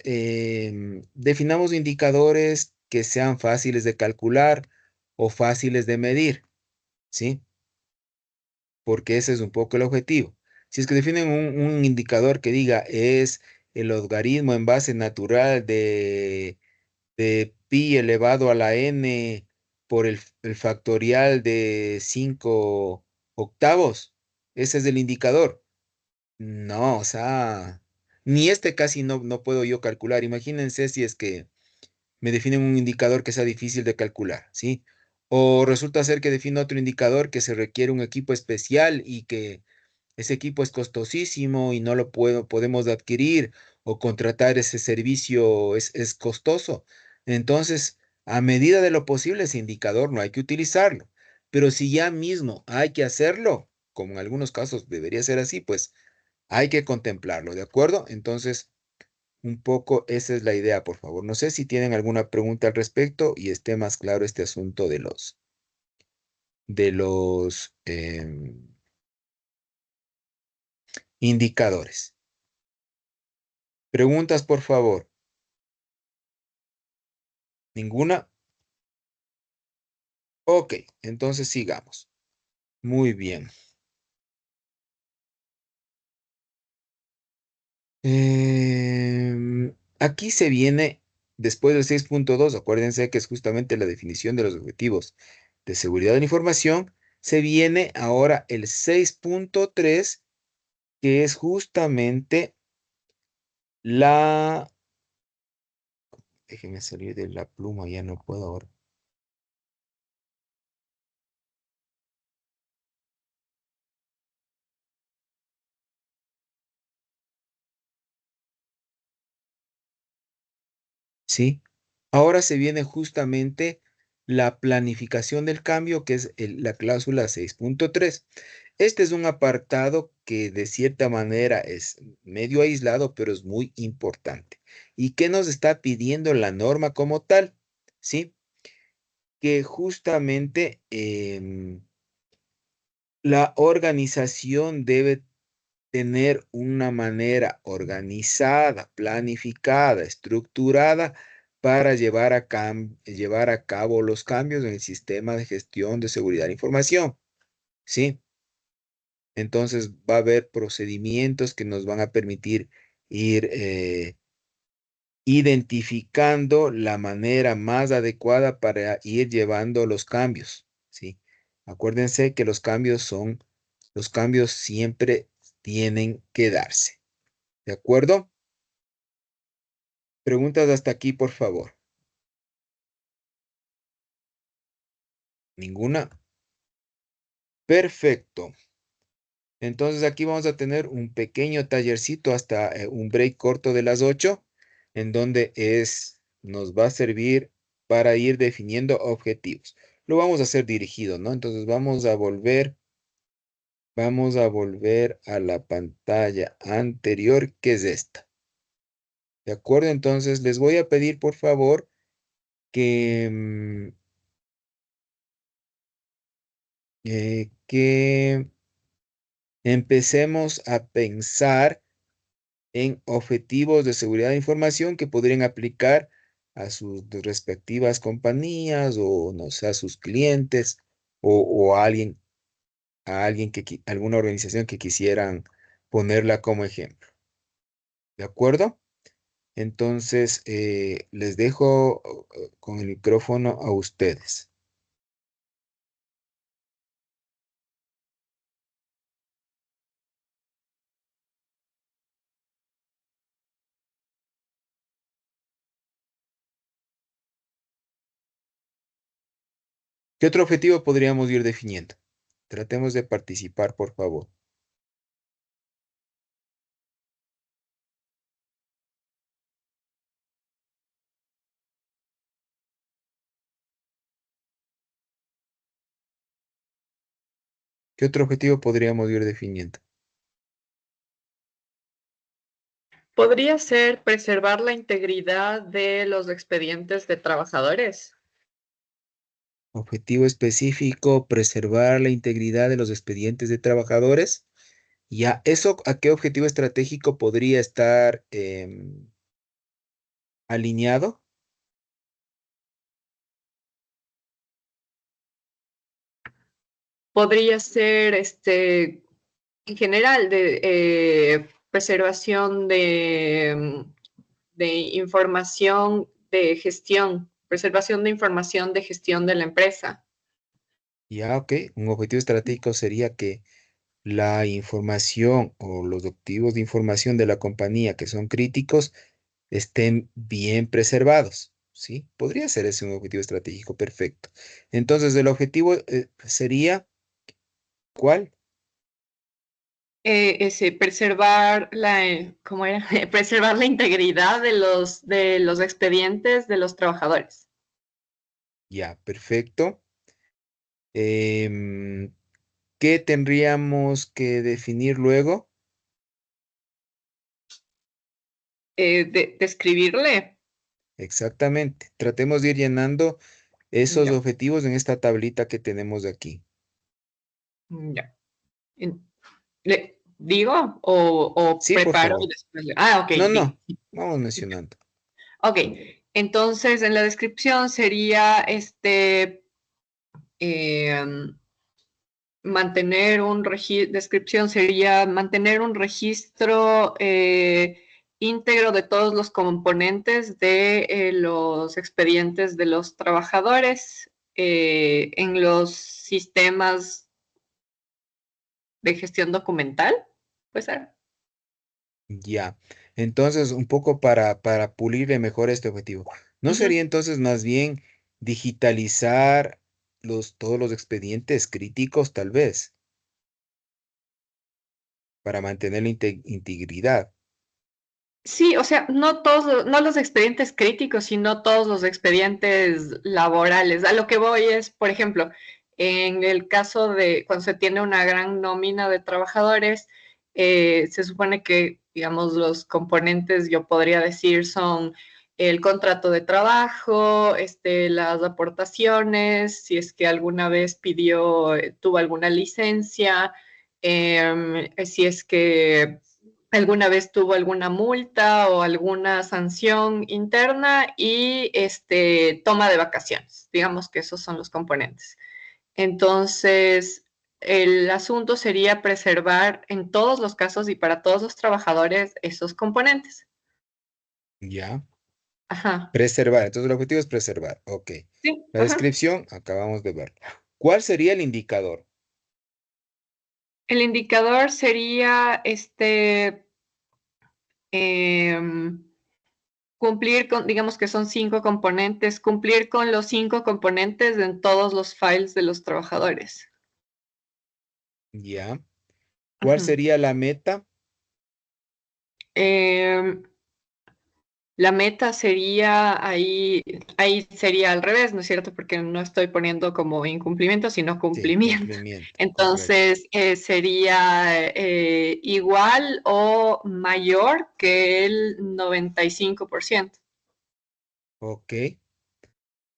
definamos indicadores que sean fáciles de calcular o fáciles de medir, ¿sí? Porque ese es un poco el objetivo. Si es que definen un indicador que diga es el logaritmo en base natural de pi elevado a la n por el factorial de 5 octavos, ese es el indicador. No, o sea, ni este casi no puedo yo calcular. Imagínense si es que me definen un indicador que sea difícil de calcular, ¿sí? O resulta ser que define otro indicador que se requiere un equipo especial y que ese equipo es costosísimo y no lo podemos adquirir o contratar ese servicio es costoso. Entonces, a medida de lo posible, ese indicador no hay que utilizarlo. Pero si ya mismo hay que hacerlo, como en algunos casos debería ser así, pues hay que contemplarlo, ¿de acuerdo? Entonces, un poco esa es la idea, por favor. No sé si tienen alguna pregunta al respecto y esté más claro este asunto de los indicadores. Preguntas, por favor. ¿Ninguna? Ok, entonces sigamos. Muy bien. Aquí se viene, después del 6.2, acuérdense que es justamente la definición de los objetivos de seguridad de la información, se viene ahora el 6.3, que es justamente la Déjenme salir de la pluma, ya no puedo ahora. ¿Sí? Ahora se viene justamente la planificación del cambio, que es la cláusula 6.3. Este es un apartado que de cierta manera es medio aislado, pero es muy importante. ¿Y qué nos está pidiendo la norma como tal? ¿Sí? Que justamente la organización debe tener una manera organizada, planificada, estructurada para llevar a cabo los cambios en el sistema de gestión de seguridad de información. ¿Sí? Entonces va a haber procedimientos que nos van a permitir ir identificando la manera más adecuada para ir llevando los cambios. ¿Sí? Acuérdense que los cambios siempre tienen que darse. ¿De acuerdo? Preguntas hasta aquí, por favor. ¿Ninguna? Perfecto. Entonces aquí vamos a tener un pequeño tallercito hasta un break corto de las 8, en donde nos va a servir para ir definiendo objetivos. Lo vamos a hacer dirigido, ¿no? Entonces vamos a volver a la pantalla anterior, que es esta. ¿De acuerdo? Entonces les voy a pedir, por favor, que empecemos a pensar en objetivos de seguridad de información que podrían aplicar a sus respectivas compañías o, no sé, a sus clientes o a alguien alguna organización que quisieran ponerla como ejemplo. ¿De acuerdo? Entonces, les dejo con el micrófono a ustedes. ¿Qué otro objetivo podríamos ir definiendo? Tratemos de participar, por favor. ¿Qué otro objetivo podríamos ir definiendo? ¿Podría ser preservar la integridad de los expedientes de trabajadores? Objetivo específico, preservar la integridad de los expedientes de trabajadores. Ya, ¿eso a qué objetivo estratégico podría estar alineado? Podría ser, en general, de preservación de información de gestión, preservación de información de gestión de la empresa. Ya, ok. Un objetivo estratégico sería que la información o los objetivos de información de la compañía que son críticos estén bien preservados. ¿Sí? Podría ser ese un objetivo estratégico, perfecto. Entonces, el objetivo sería, ¿cuál? Preservar ¿cómo era? Preservar la integridad de los expedientes de los trabajadores. Ya, perfecto. Em, ¿Qué tendríamos que definir luego? Describirle. Exactamente. Tratemos de ir llenando esos Ya, objetivos en esta tablita que tenemos aquí. ya. ¿Le digo o Sí, por preparo y favor. después Ah, ok, No, bien. no. Vamos mencionando. Ok, entonces en la descripción sería descripción sería mantener un registro íntegro de todos los componentes de los expedientes de los trabajadores en los sistemas de gestión documental. Pues, Ya. Entonces, un poco para pulirle mejor este objetivo. ¿No Ujú. sería entonces más bien digitalizar todos los expedientes críticos, tal vez, para mantener la integridad? Sí, o sea, no todos, no los expedientes críticos, sino todos los expedientes laborales. A lo que voy es, por ejemplo, en el caso de cuando se tiene una gran nómina de trabajadores, se supone que, digamos, los componentes, yo podría decir, son el contrato de trabajo, las aportaciones, si es que alguna vez pidió, tuvo alguna licencia, si es que alguna vez tuvo alguna multa o alguna sanción interna y toma de vacaciones. Digamos que esos son los componentes. Entonces, el asunto sería preservar en todos los casos y para todos los trabajadores esos componentes. Ya. Ajá. Preservar. Entonces el objetivo es preservar. Ok. Sí, La ajá. descripción, acabamos de verla. ¿Cuál sería el indicador? El indicador sería em, cumplir con, digamos que son 5 componentes, cumplir con los 5 componentes en todos los files de los trabajadores. Ya. ¿Cuál Ujú. sería la meta? Em, la meta sería ahí sería al revés, ¿no es cierto? Porque no estoy poniendo como incumplimiento, sino Sí, cumplimiento. cumplimiento. Correcto. Entonces, sería igual o mayor que el 95%. Ok.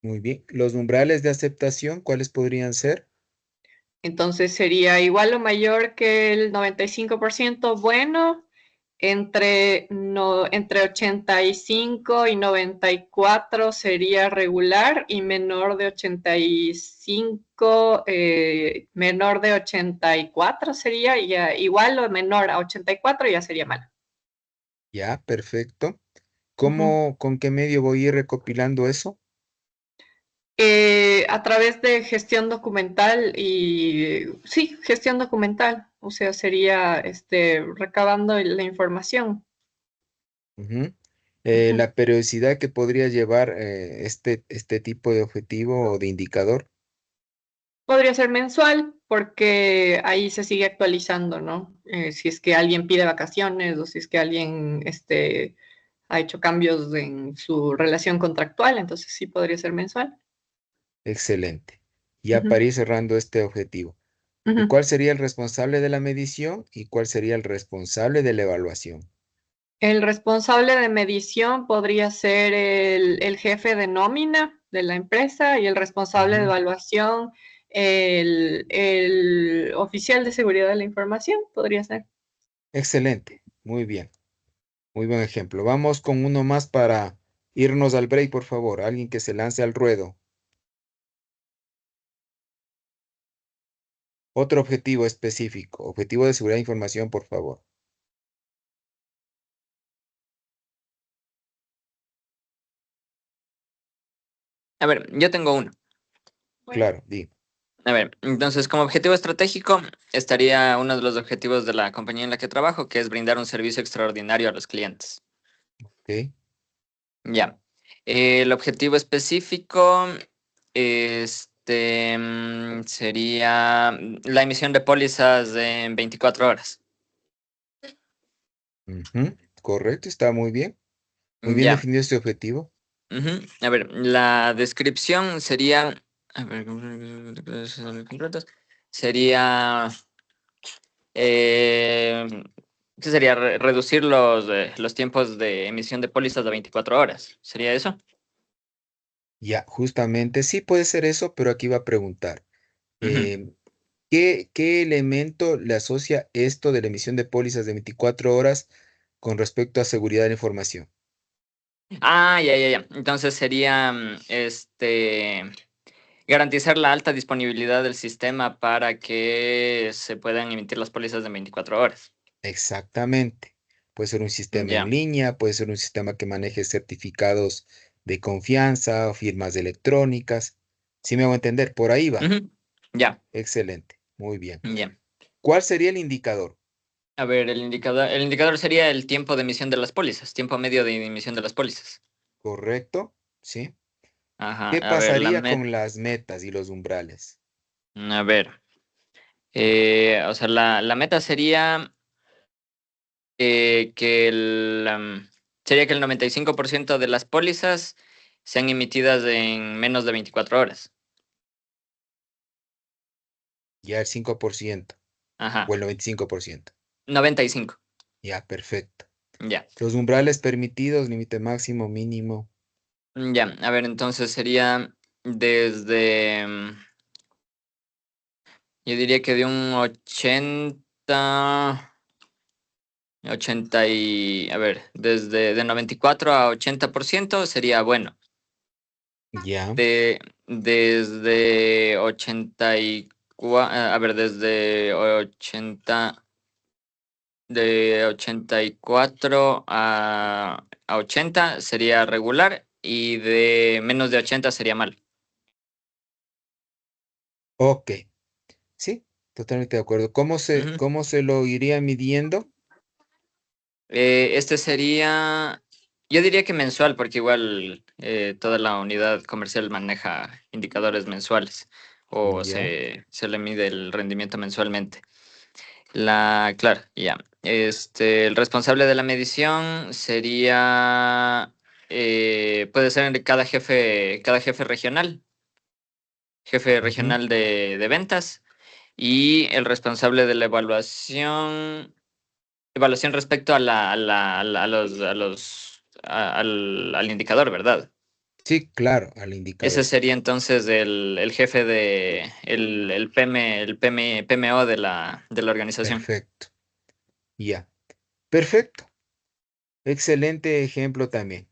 Muy bien. ¿Los umbrales de aceptación, cuáles podrían ser? Entonces sería igual o mayor que el 95% bueno, entre 85 y 94 sería regular y menor de 85, menor de 84 sería ya igual o menor a 84 ya sería malo. Ya, perfecto. Ujú. Con qué medio voy a ir recopilando eso? A través de gestión documental y sí, gestión documental, o sea, sería recabando la información. Ujú. Ujú. La periodicidad que podría llevar este tipo de objetivo o de indicador. Podría ser mensual porque ahí se sigue actualizando, ¿no? Si es que alguien pide vacaciones o si es que alguien ha hecho cambios en su relación contractual, entonces sí podría ser mensual. Excelente. Ya Ujú, para ir cerrando este objetivo. ujú. ¿Cuál sería el responsable de la medición y cuál sería el responsable de la evaluación? El responsable de medición podría ser el jefe de nómina de la empresa y el responsable de Ujú. evaluación, el oficial de seguridad de la información, podría ser. Excelente. Muy bien. Muy buen ejemplo. Vamos con uno más para irnos al break, por favor. Alguien que se lance al ruedo. Otro objetivo específico. Objetivo de seguridad de información, por favor. A ver, yo tengo uno. Claro, di. A ver, entonces como objetivo estratégico estaría uno de los objetivos de la compañía en la que trabajo, que es brindar un servicio extraordinario a los clientes. Ok. Ya. El objetivo específico, sería la emisión de pólizas en 24 horas. Ujú. Correcto, está muy bien. Muy bien Ya. definido este objetivo. Ujú. A ver, la descripción sería, a ver, sería, eh, ¿qué sería? Reducir los tiempos de emisión de pólizas a 24 horas. ¿Sería eso? Ya, justamente sí puede ser eso, pero aquí va a preguntar. Ujú. em, ¿qué elemento le asocia esto de la emisión de pólizas de 24 horas con respecto a seguridad de la información? Ah, ya. Entonces sería, garantizar la alta disponibilidad del sistema para que se puedan emitir las pólizas de 24 horas. Exactamente. Puede ser un sistema en Ya. línea, puede ser un sistema que maneje certificados de confianza o firmas electrónicas. ¿Sí me hago entender? Por ahí va. Ujú. Ya, Excelente. Muy bien. ya. ¿Cuál sería el indicador? A ver, el indicador sería el tiempo de emisión de las pólizas, tiempo medio de emisión de las pólizas. ¿Correcto? ¿sí? Ajá, ¿Qué a ver, pasaría con las metas y los umbrales? a ver, o sea, la meta sería que sería que el 95% de las pólizas sean emitidas en menos de 24 horas. Ya el 5% Ajá, o el 95%. 95. Ya, perfecto. Ya, Los umbrales permitidos, límite máximo, mínimo. ya. A ver, entonces sería desde, yo diría que de un 80 a ver, desde de 94 a 80% sería bueno. Ya, Desde 84, a ver, desde 80, de 84 a 80 sería regular y de menos de 80 sería mal. ok. Sí, totalmente de acuerdo. Ujú. ¿Cómo se lo iría midiendo? Este sería, yo diría que mensual, porque igual toda la unidad comercial maneja indicadores mensuales o Ya, se le mide el rendimiento mensualmente. Claro, ya. El responsable de la medición sería, puede ser cada jefe regional, jefe ujú, regional de ventas, y el responsable de la evaluación respecto al indicador, ¿verdad? sí, claro, al Ese indicador. sería entonces el jefe el PMO de la organización. Perfecto. Ya, perfecto. Excelente ejemplo también.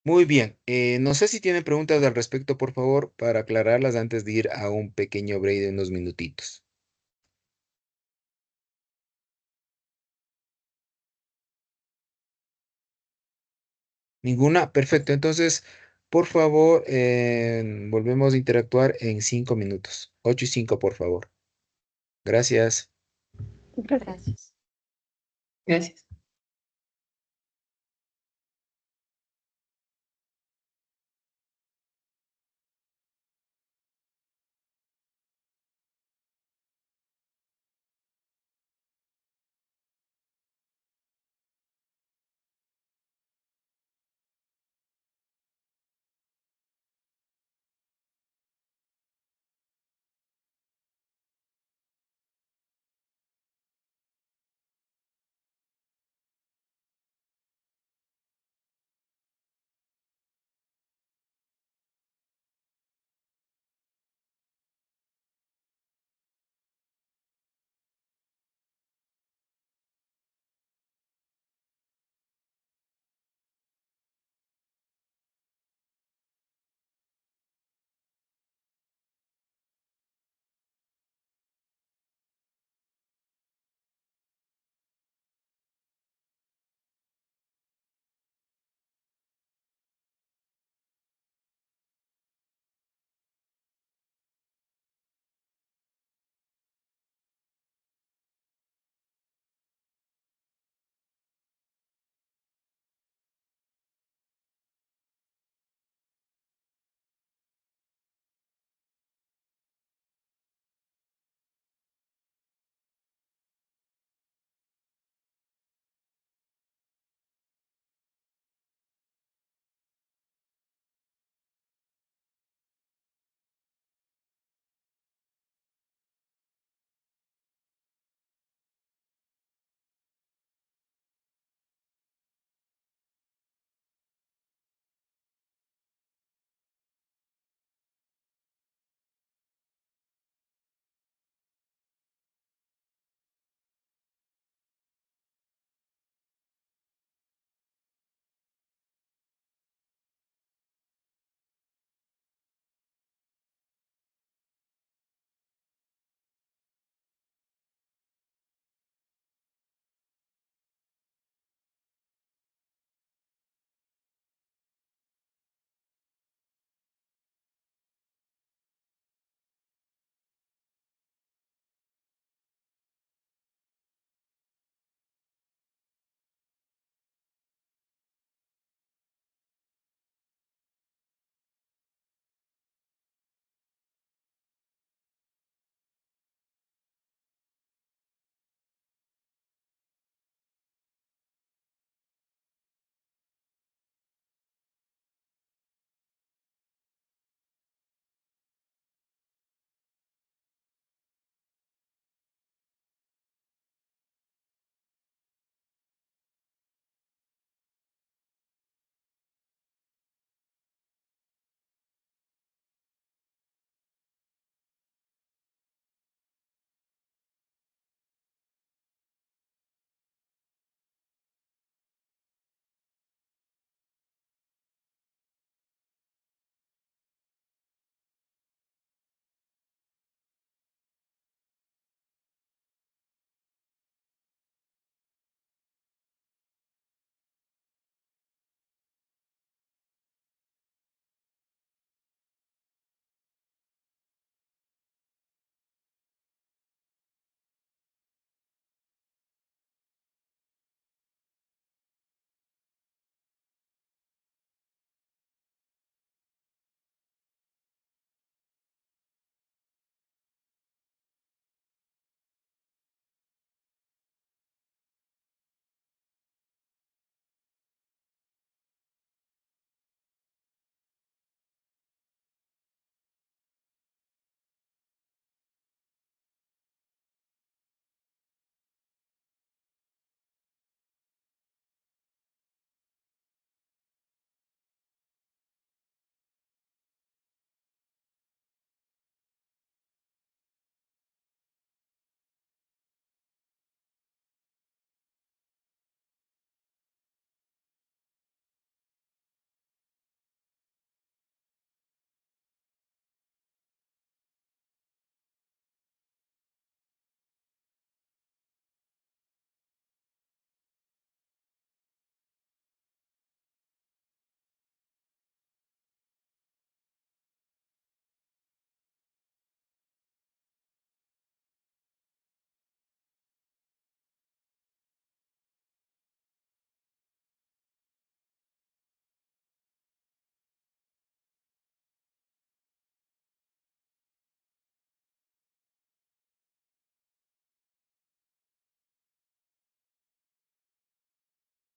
Muy bien. No sé si tienen preguntas al respecto, por favor, para aclararlas antes de ir a un pequeño break de unos minutitos. ¿Ninguna? Perfecto. Entonces, por favor, volvemos a interactuar en 5 minutos. 8:05, por favor. Gracias. Gracias. Gracias.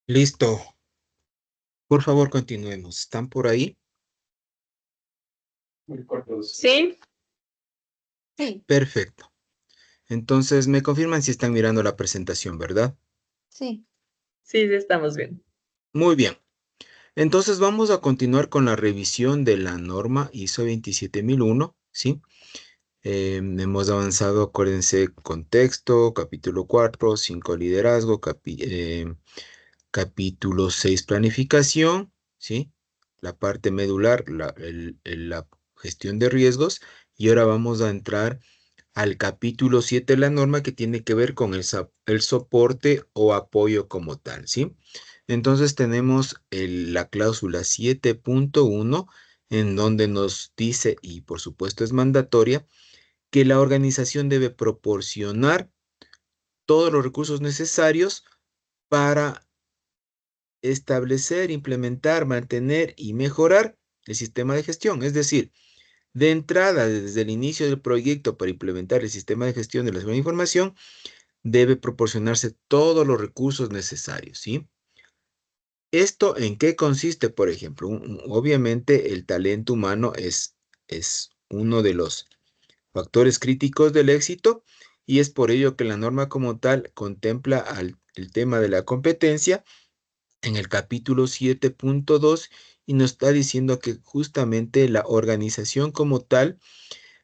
Listo. Por favor, continuemos. ¿Están por ahí? Sí, Sí, Perfecto. Entonces, me confirman si están mirando la presentación, ¿verdad? sí. sí, sí estamos bien. Muy bien. Entonces, vamos a continuar con la revisión de la norma ISO 27001, ¿sí? Hemos avanzado, acuérdense, contexto, capítulo 4, 5 liderazgo, capítulo 6 planificación, ¿sí? La parte medular, la gestión de riesgos. Y ahora vamos a entrar al capítulo 7 de la norma que tiene que ver con el soporte o apoyo como tal, ¿sí? Entonces tenemos la cláusula 7.1 en donde nos dice, y por supuesto es mandatoria, que la organización debe proporcionar todos los recursos necesarios para establecer, implementar, mantener y mejorar el sistema de gestión. Es decir, de entrada, desde el inicio del proyecto para implementar el sistema de gestión de la seguridad de información, debe proporcionarse todos los recursos necesarios, ¿sí? ¿Esto en qué consiste, por ejemplo? Obviamente el talento humano es uno de los factores críticos del éxito y es por ello que la norma como tal contempla el tema de la competencia en el capítulo 7.2 y nos está diciendo que justamente la organización como tal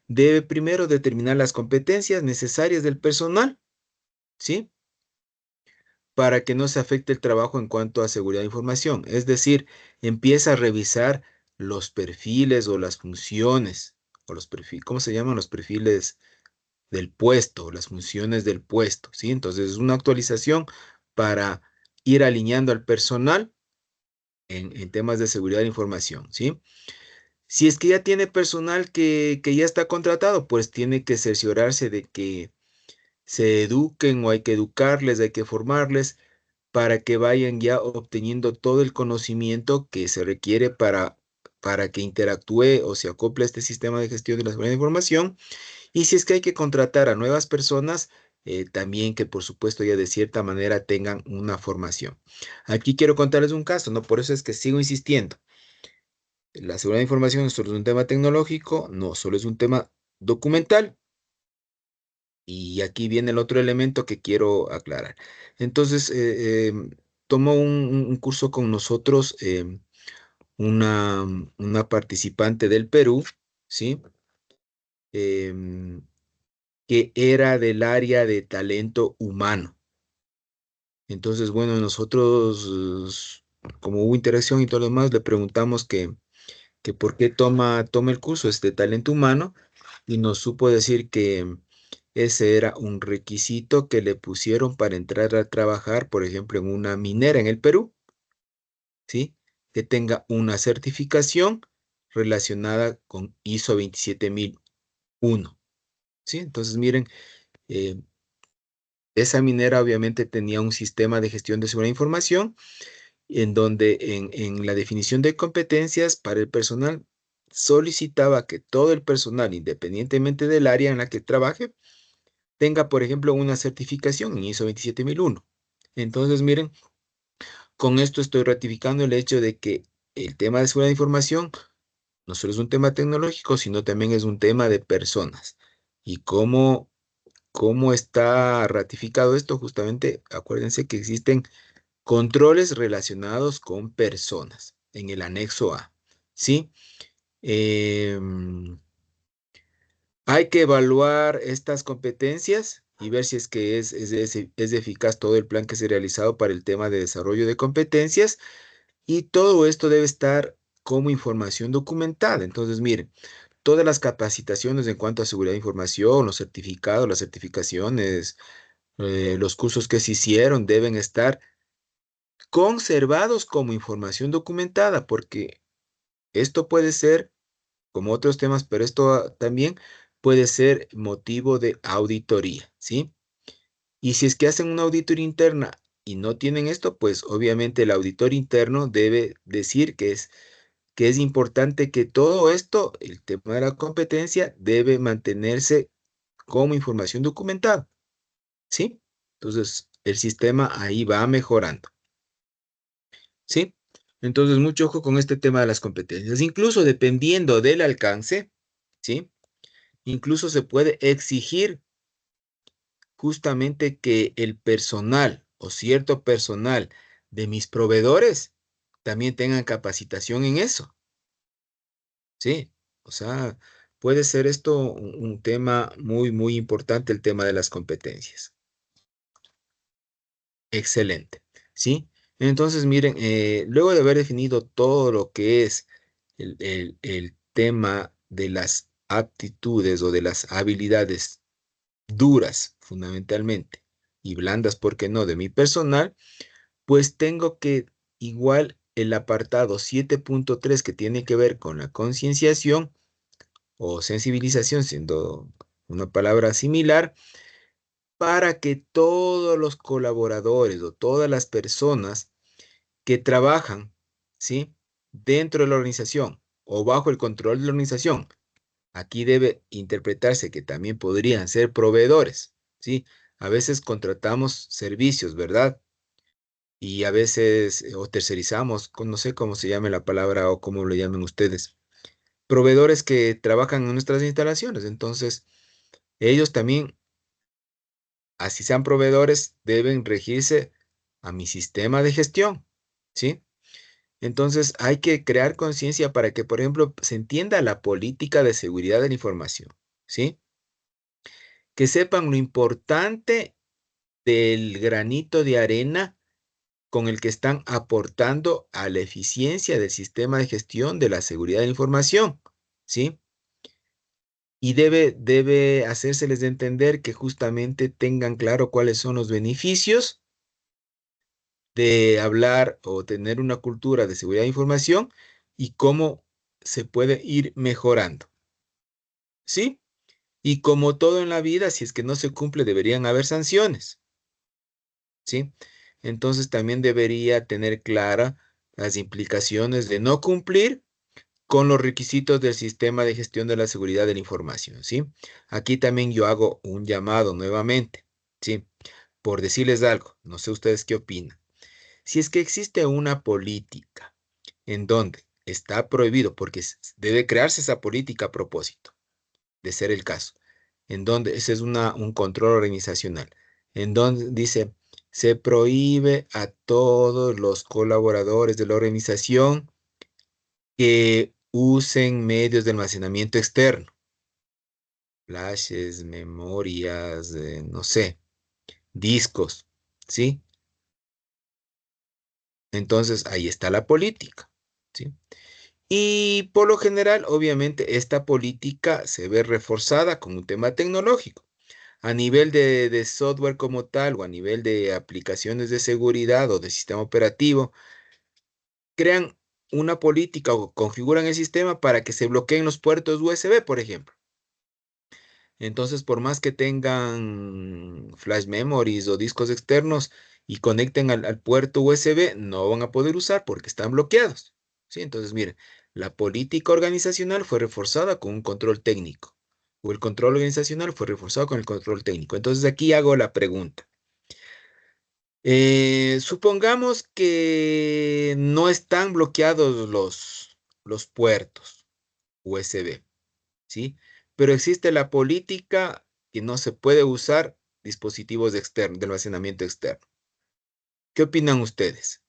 debe primero determinar las competencias necesarias del personal, ¿sí? Para que no se afecte el trabajo en cuanto a seguridad de información. Es decir, empieza a revisar los perfiles o las funciones, o los perfiles, ¿cómo se llaman? Los perfiles del puesto, las funciones del puesto, ¿sí? Entonces es una actualización para ir alineando al personal en temas de seguridad de información, ¿sí? Si es que ya tiene personal que ya está contratado, pues tiene que cerciorarse de que se eduquen o hay que educarles, hay que formarles para que vayan ya obteniendo todo el conocimiento que se requiere para que interactúe o se acople a este sistema de gestión de la seguridad de información. Y si es que hay que contratar a nuevas personas, también que por supuesto ya de cierta manera tengan una formación. Aquí quiero contarles un caso, ¿no? Por eso es que sigo insistiendo. La seguridad de información no solo es un tema tecnológico, no solo es un tema documental. Y aquí viene el otro elemento que quiero aclarar. Entonces, tomó un curso con nosotros una participante del Perú, ¿sí? Em, que era del área de talento humano. Entonces, bueno, nosotros, como hubo interacción y todo lo demás, le preguntamos que por qué toma el curso este talento humano y nos supo decir que ese era un requisito que le pusieron para entrar a trabajar, por ejemplo, en una minera en el Perú, ¿sí? Que tenga una certificación relacionada con ISO 27001, ¿sí? Entonces, miren, eh, esa minera obviamente tenía un sistema de gestión de seguridad de información en donde en la definición de competencias para el personal solicitaba que todo el personal, independientemente del área en la que trabaje, tenga, por ejemplo, una certificación en ISO 27001. Entonces, miren, con esto estoy ratificando el hecho de que el tema de seguridad de información no solo es un tema tecnológico, sino también es un tema de personas. ¿Y cómo está ratificado esto? Justamente, acuérdense que existen controles relacionados con personas en el anexo A, ¿sí? Em, Hay que evaluar estas competencias y ver si es que es eficaz todo el plan que se ha realizado para el tema de desarrollo de competencias y todo esto debe estar como información documentada. Entonces, miren, todas las capacitaciones en cuanto a seguridad de información, los certificados, las certificaciones, los cursos que se hicieron deben estar conservados como información documentada, porque esto puede ser, como otros temas, pero esto también puede ser motivo de auditoría, ¿sí? Y si es que hacen una auditoría interna y no tienen esto, pues obviamente el auditor interno debe decir que es importante que todo esto, el tema de la competencia, debe mantenerse como información documentada, ¿sí? Entonces, el sistema ahí va mejorando. ¿sí? Entonces, mucho ojo con este tema de las competencias. Incluso dependiendo del alcance, ¿sí? Incluso se puede exigir justamente que el personal o cierto personal de mis proveedores también tengan capacitación en eso, ¿sí? O sea, puede ser esto un tema muy, muy importante, el tema de las competencias. Excelente, ¿sí? Entonces, miren, luego de haber definido todo lo que es el tema de las aptitudes o de las habilidades duras, fundamentalmente, y blandas, ¿por qué no?, de mi personal, pues tengo que igual el apartado 7.3 que tiene que ver con la concienciación o sensibilización, siendo una palabra similar, para que todos los colaboradores o todas las personas que trabajan, ¿sí?, dentro de la organización o bajo el control de la organización. Aquí debe interpretarse que también podrían ser proveedores, ¿sí? A veces contratamos servicios, ¿verdad? Y a veces o tercerizamos, no sé cómo se llame la palabra o cómo lo llamen ustedes. Proveedores que trabajan en nuestras instalaciones. Entonces, ellos también, así sean proveedores, deben regirse a mi sistema de gestión, ¿sí? Entonces, hay que crear conciencia para que, por ejemplo, se entienda la política de seguridad de la información, ¿sí? Que sepan lo importante del granito de arena con el que están aportando a la eficiencia del sistema de gestión de la seguridad de la información, ¿sí? Y debe hacérseles de entender que justamente tengan claro cuáles son los beneficios de hablar o tener una cultura de seguridad de información y cómo se puede ir mejorando, ¿sí? Y como todo en la vida, si es que no se cumple, deberían haber sanciones, ¿sí? Entonces también debería tener clara las implicaciones de no cumplir con los requisitos del sistema de gestión de la seguridad de la información, ¿sí? Aquí también yo hago un llamado nuevamente, ¿sí? Por decirles algo, no sé ustedes qué opinan. Si es que existe una política en donde está prohibido, porque debe crearse esa política a propósito, de ser el caso, en donde ese es un control organizacional, en donde dice, se prohíbe a todos los colaboradores de la organización que usen medios de almacenamiento externo, flashes, memorias, no sé, discos, ¿sí? Entonces, ahí está la política, ¿sí? Y por lo general, obviamente, esta política se ve reforzada con un tema tecnológico. A nivel de software como tal, o a nivel de aplicaciones de seguridad o de sistema operativo, crean una política o configuran el sistema para que se bloqueen los puertos USB, por ejemplo. Entonces, por más que tengan flash memories o discos externos y conecten al puerto USB, no van a poder usar porque están bloqueados, ¿sí? Entonces, miren, la política organizacional fue reforzada con un control técnico, o el control organizacional fue reforzado con el control técnico. Entonces, aquí hago la pregunta. Supongamos que no están bloqueados los puertos USB, ¿sí? Pero existe la política que no se puede usar dispositivos externos, de almacenamiento externo. ¿Qué opinan ustedes?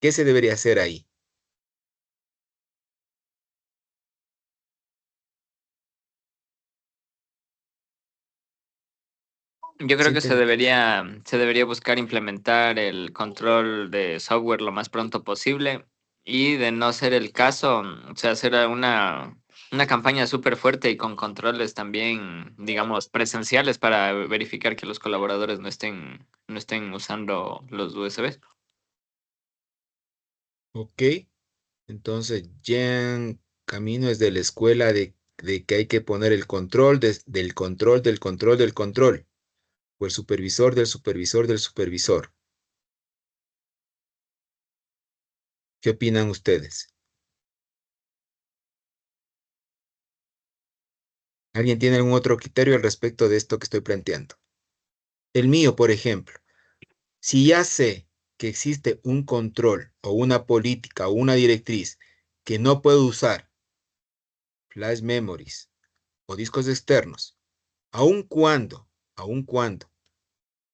¿Qué se debería hacer ahí? Yo creo que Sienten, se debería buscar implementar el control de software lo más pronto posible y de no ser el caso, o sea, hacer una campaña súper fuerte y con controles también, digamos, presenciales para verificar que los colaboradores no estén usando los USB. ok, entonces ya en camino es de la escuela de que hay que poner el control del control del control del control, o el supervisor del supervisor del supervisor. ¿Qué opinan ustedes? ¿Alguien tiene algún otro criterio al respecto de esto que estoy planteando? El mío, por ejemplo, si ya sé que existe un control o una política o una directriz que no puedo usar flash memories o discos externos, aun cuando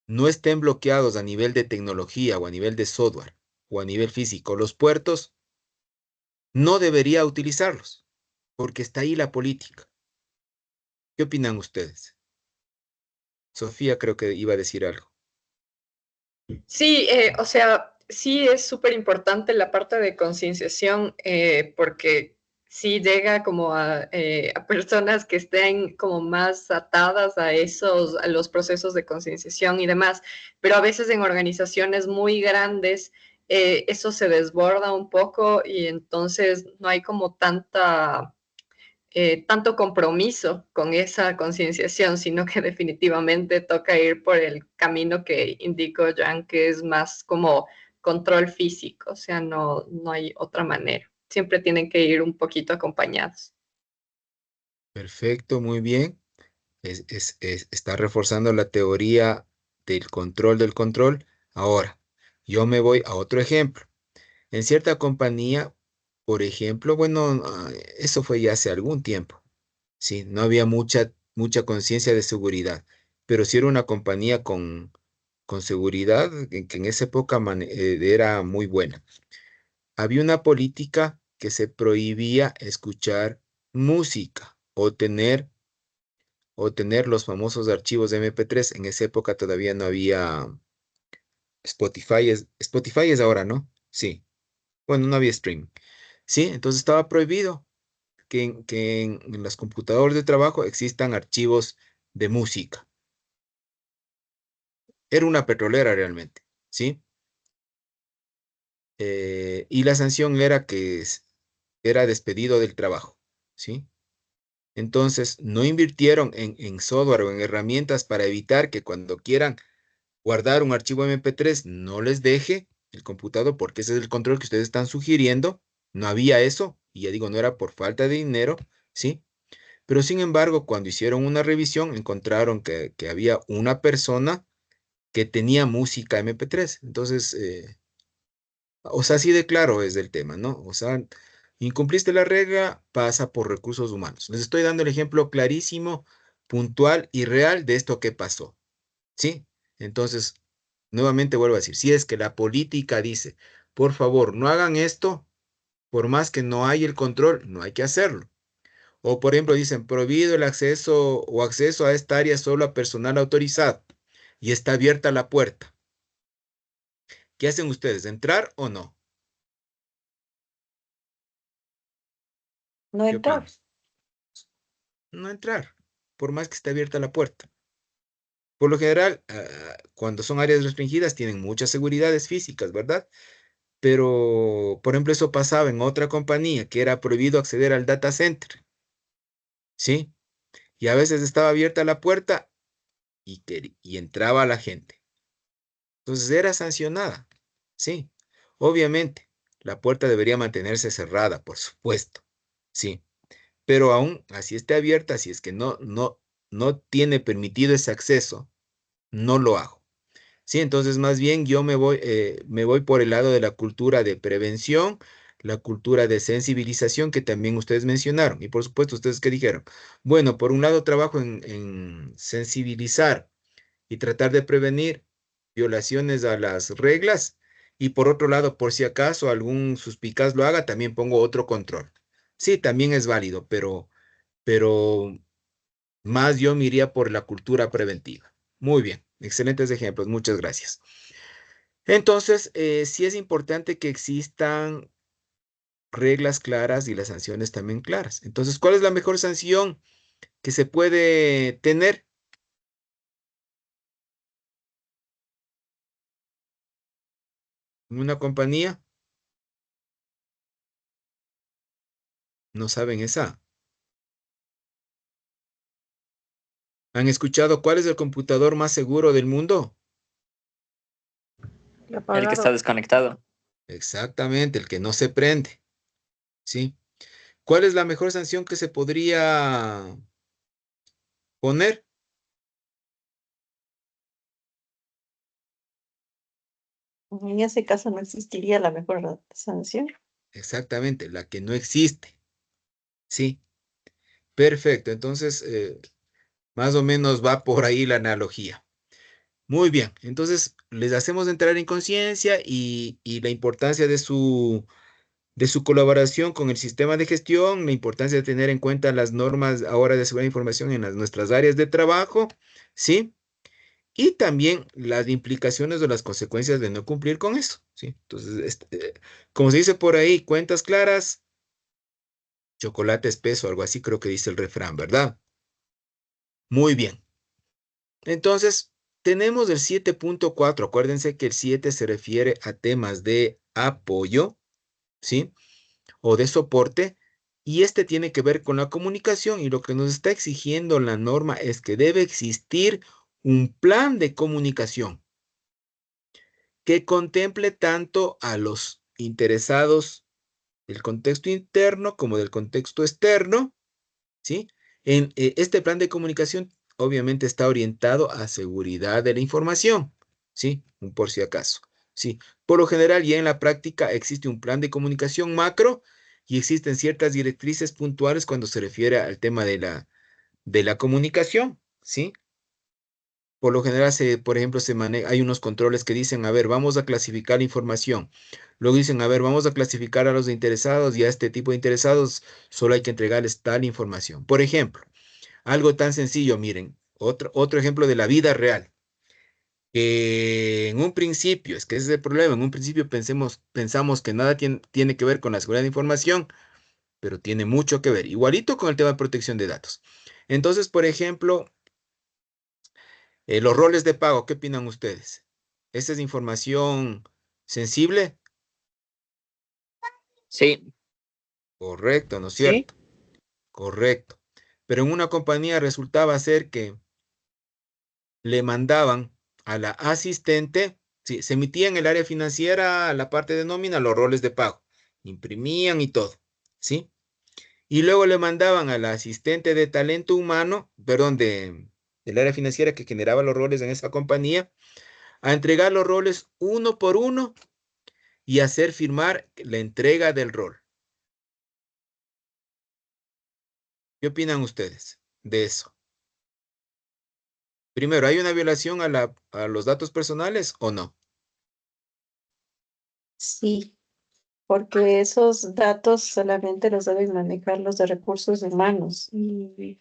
no estén bloqueados a nivel de tecnología o a nivel de software o a nivel físico los puertos, no debería utilizarlos, porque está ahí la política. ¿Qué opinan ustedes? Sofía creo que iba a decir algo. Sí, o sea, sí es súper importante la parte de concienciación porque sí llega como a personas que estén como más atadas a a los procesos de concienciación y demás, pero a veces en organizaciones muy grandes eso se desborda un poco y entonces no hay como tanto compromiso con esa concienciación, sino que definitivamente toca ir por el camino que indicó Jan, que es más como control físico, o sea, no hay otra manera. Siempre tienen que ir un poquito acompañados. Perfecto, muy bien. Está reforzando la teoría del control del control. Ahora, yo me voy a otro ejemplo. En cierta compañía, por ejemplo, bueno, eso fue ya hace algún tiempo. Sí, no había mucha conciencia de seguridad, pero sí era una compañía con seguridad que en esa época era muy buena. Había una política que se prohibía escuchar música o tener los famosos archivos de MP3. En esa época todavía no había Spotify. Spotify es ahora, ¿no? Sí. Bueno, no había streaming. Sí, entonces estaba prohibido que en los computadores de trabajo existan archivos de música. Era una petrolera realmente, ¿sí? Y la sanción era que era despedido del trabajo, ¿sí? Entonces, no invirtieron en software o en herramientas para evitar que cuando quieran guardar un archivo MP3 no les deje el computador, porque ese es el control que ustedes están sugiriendo. No había eso, y ya digo, no era por falta de dinero, ¿sí? Pero sin embargo, cuando hicieron una revisión, encontraron que había una persona que tenía música MP3. Entonces, o sea, así de claro es el tema, ¿no? O sea, incumpliste la regla, pasa por recursos humanos. Les estoy dando el ejemplo clarísimo, puntual y real de esto que pasó, ¿sí? Entonces, nuevamente vuelvo a decir, si es que la política dice, por favor, no hagan esto, por más que no hay el control, no hay que hacerlo. O, por ejemplo, dicen, prohibido el acceso o acceso a esta área solo a personal autorizado y está abierta la puerta. ¿Qué hacen ustedes? ¿Entrar o no? No ¿Qué entrar. opinan? No entrar, por más que esté abierta la puerta. Por lo general, cuando son áreas restringidas, tienen muchas seguridades físicas, ¿verdad? Pero, por ejemplo, eso pasaba en otra compañía que era prohibido acceder al data center, ¿sí? Y a veces estaba abierta la puerta y entraba la gente. Entonces era sancionada, ¿sí? Obviamente, la puerta debería mantenerse cerrada, por supuesto, ¿sí? Pero aún así esté abierta, si es que no tiene permitido ese acceso, no lo hago. Sí, entonces más bien yo me voy por el lado de la cultura de prevención, la cultura de sensibilización que también ustedes mencionaron. Y por supuesto, ¿ustedes qué dijeron? Bueno, por un lado trabajo en sensibilizar y tratar de prevenir violaciones a las reglas. Y por otro lado, por si acaso algún suspicaz lo haga, también pongo otro control. Sí, también es válido, pero más yo me iría por la cultura preventiva. Muy bien, excelentes ejemplos, muchas gracias. Entonces, sí es importante que existan reglas claras y las sanciones también claras. Entonces, ¿cuál es la mejor sanción que se puede tener en una compañía? ¿No saben esa? ¿Han escuchado cuál es el computador más seguro del mundo? Y El que está apagado. desconectado. Exactamente, el que no se prende, ¿sí? ¿Cuál es la mejor sanción que se podría poner? En ese caso no existiría la mejor sanción. Exactamente, la que no existe. Sí, perfecto. Entonces, más o menos va por ahí la analogía. Muy bien, entonces les hacemos entrar en conciencia y la importancia de su colaboración con el sistema de gestión, la importancia de tener en cuenta las normas ahora de seguridad de información en nuestras áreas de trabajo, ¿sí? Y también las implicaciones o las consecuencias de no cumplir con eso, ¿sí? Entonces, como se dice por ahí, cuentas claras, chocolate espeso, algo así creo que dice el refrán, ¿verdad? Muy bien. Entonces, tenemos el 7.4. Acuérdense que el 7 se refiere a temas de apoyo, ¿sí? O de soporte, y este tiene que ver con la comunicación, y lo que nos está exigiendo la norma es que debe existir un plan de comunicación que contemple tanto a los interesados del contexto interno como del contexto externo, ¿sí? Este plan de comunicación obviamente está orientado a seguridad de la información, ¿sí? Un por si acaso, ¿sí? Por lo general, ya en la práctica existe un plan de comunicación macro y existen ciertas directrices puntuales cuando se refiere al tema de la comunicación, ¿sí? Por lo general, por ejemplo, hay unos controles que dicen, a ver, vamos a clasificar la información. Luego dicen, a ver, vamos a clasificar a los interesados y a este tipo de interesados solo hay que entregarles tal información. Por ejemplo, algo tan sencillo, miren, otro ejemplo de la vida real. Que en un principio, es que ese es el problema, en un principio pensamos que nada tiene que ver con la seguridad de información, pero tiene mucho que ver, igualito con el tema de protección de datos. Entonces, por ejemplo, los roles de pago, ¿qué opinan ustedes? ¿Esa es información sensible? Sí, Correcto, ¿no es Sí, cierto? Correcto. Pero en una compañía resultaba ser que le mandaban a la asistente, sí, se emitía en el área financiera la parte de nómina, los roles de pago, imprimían y todo, ¿sí? Y luego le mandaban a la asistente de talento humano, perdón, del área financiera que generaba los roles en esa compañía, a entregar los roles uno por uno y hacer firmar la entrega del rol. ¿Qué opinan ustedes de eso? Primero, ¿hay una violación a los datos personales o no? Sí, porque esos datos solamente los deben manejar los de recursos humanos y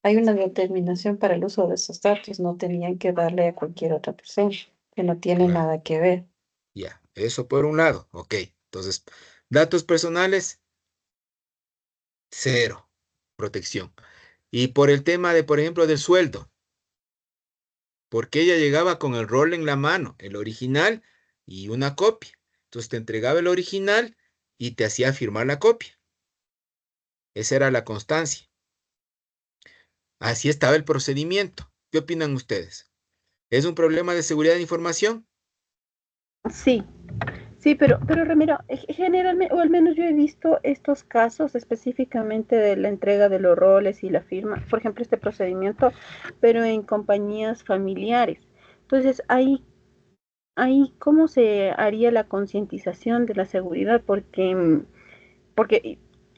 hay una determinación para el uso de esos datos, no tenían que darle a cualquier otra persona que no tiene Claro, nada que ver. ya, eso por un lado, ok. Entonces, datos personales, cero protección. Y por el tema de, por ejemplo, del sueldo, porque ella llegaba con el rol en la mano, el original y una copia. Entonces te entregaba el original y te hacía firmar la copia. Esa era la constancia. Así estaba el procedimiento. ¿Qué opinan ustedes? ¿Es un problema de seguridad de información? Sí, sí, pero Ramiro, generalmente, o al menos yo he visto estos casos específicamente de la entrega de los roles y la firma, por ejemplo, este procedimiento, pero en compañías familiares. Entonces, ahí ¿cómo se haría la concientización de la seguridad? Porque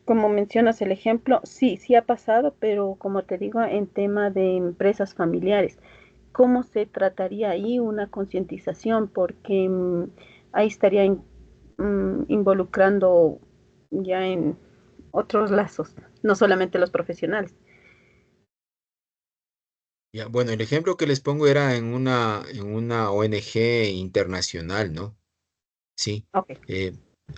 como mencionas el ejemplo, sí, sí ha pasado, pero como te digo, en tema de empresas familiares, ¿cómo se trataría ahí una concientización? Porque ahí estaría involucrando ya en otros lazos, no solamente los profesionales. Ya, bueno, el ejemplo que les pongo era en una ONG internacional, ¿no? Sí. Ok. Eh,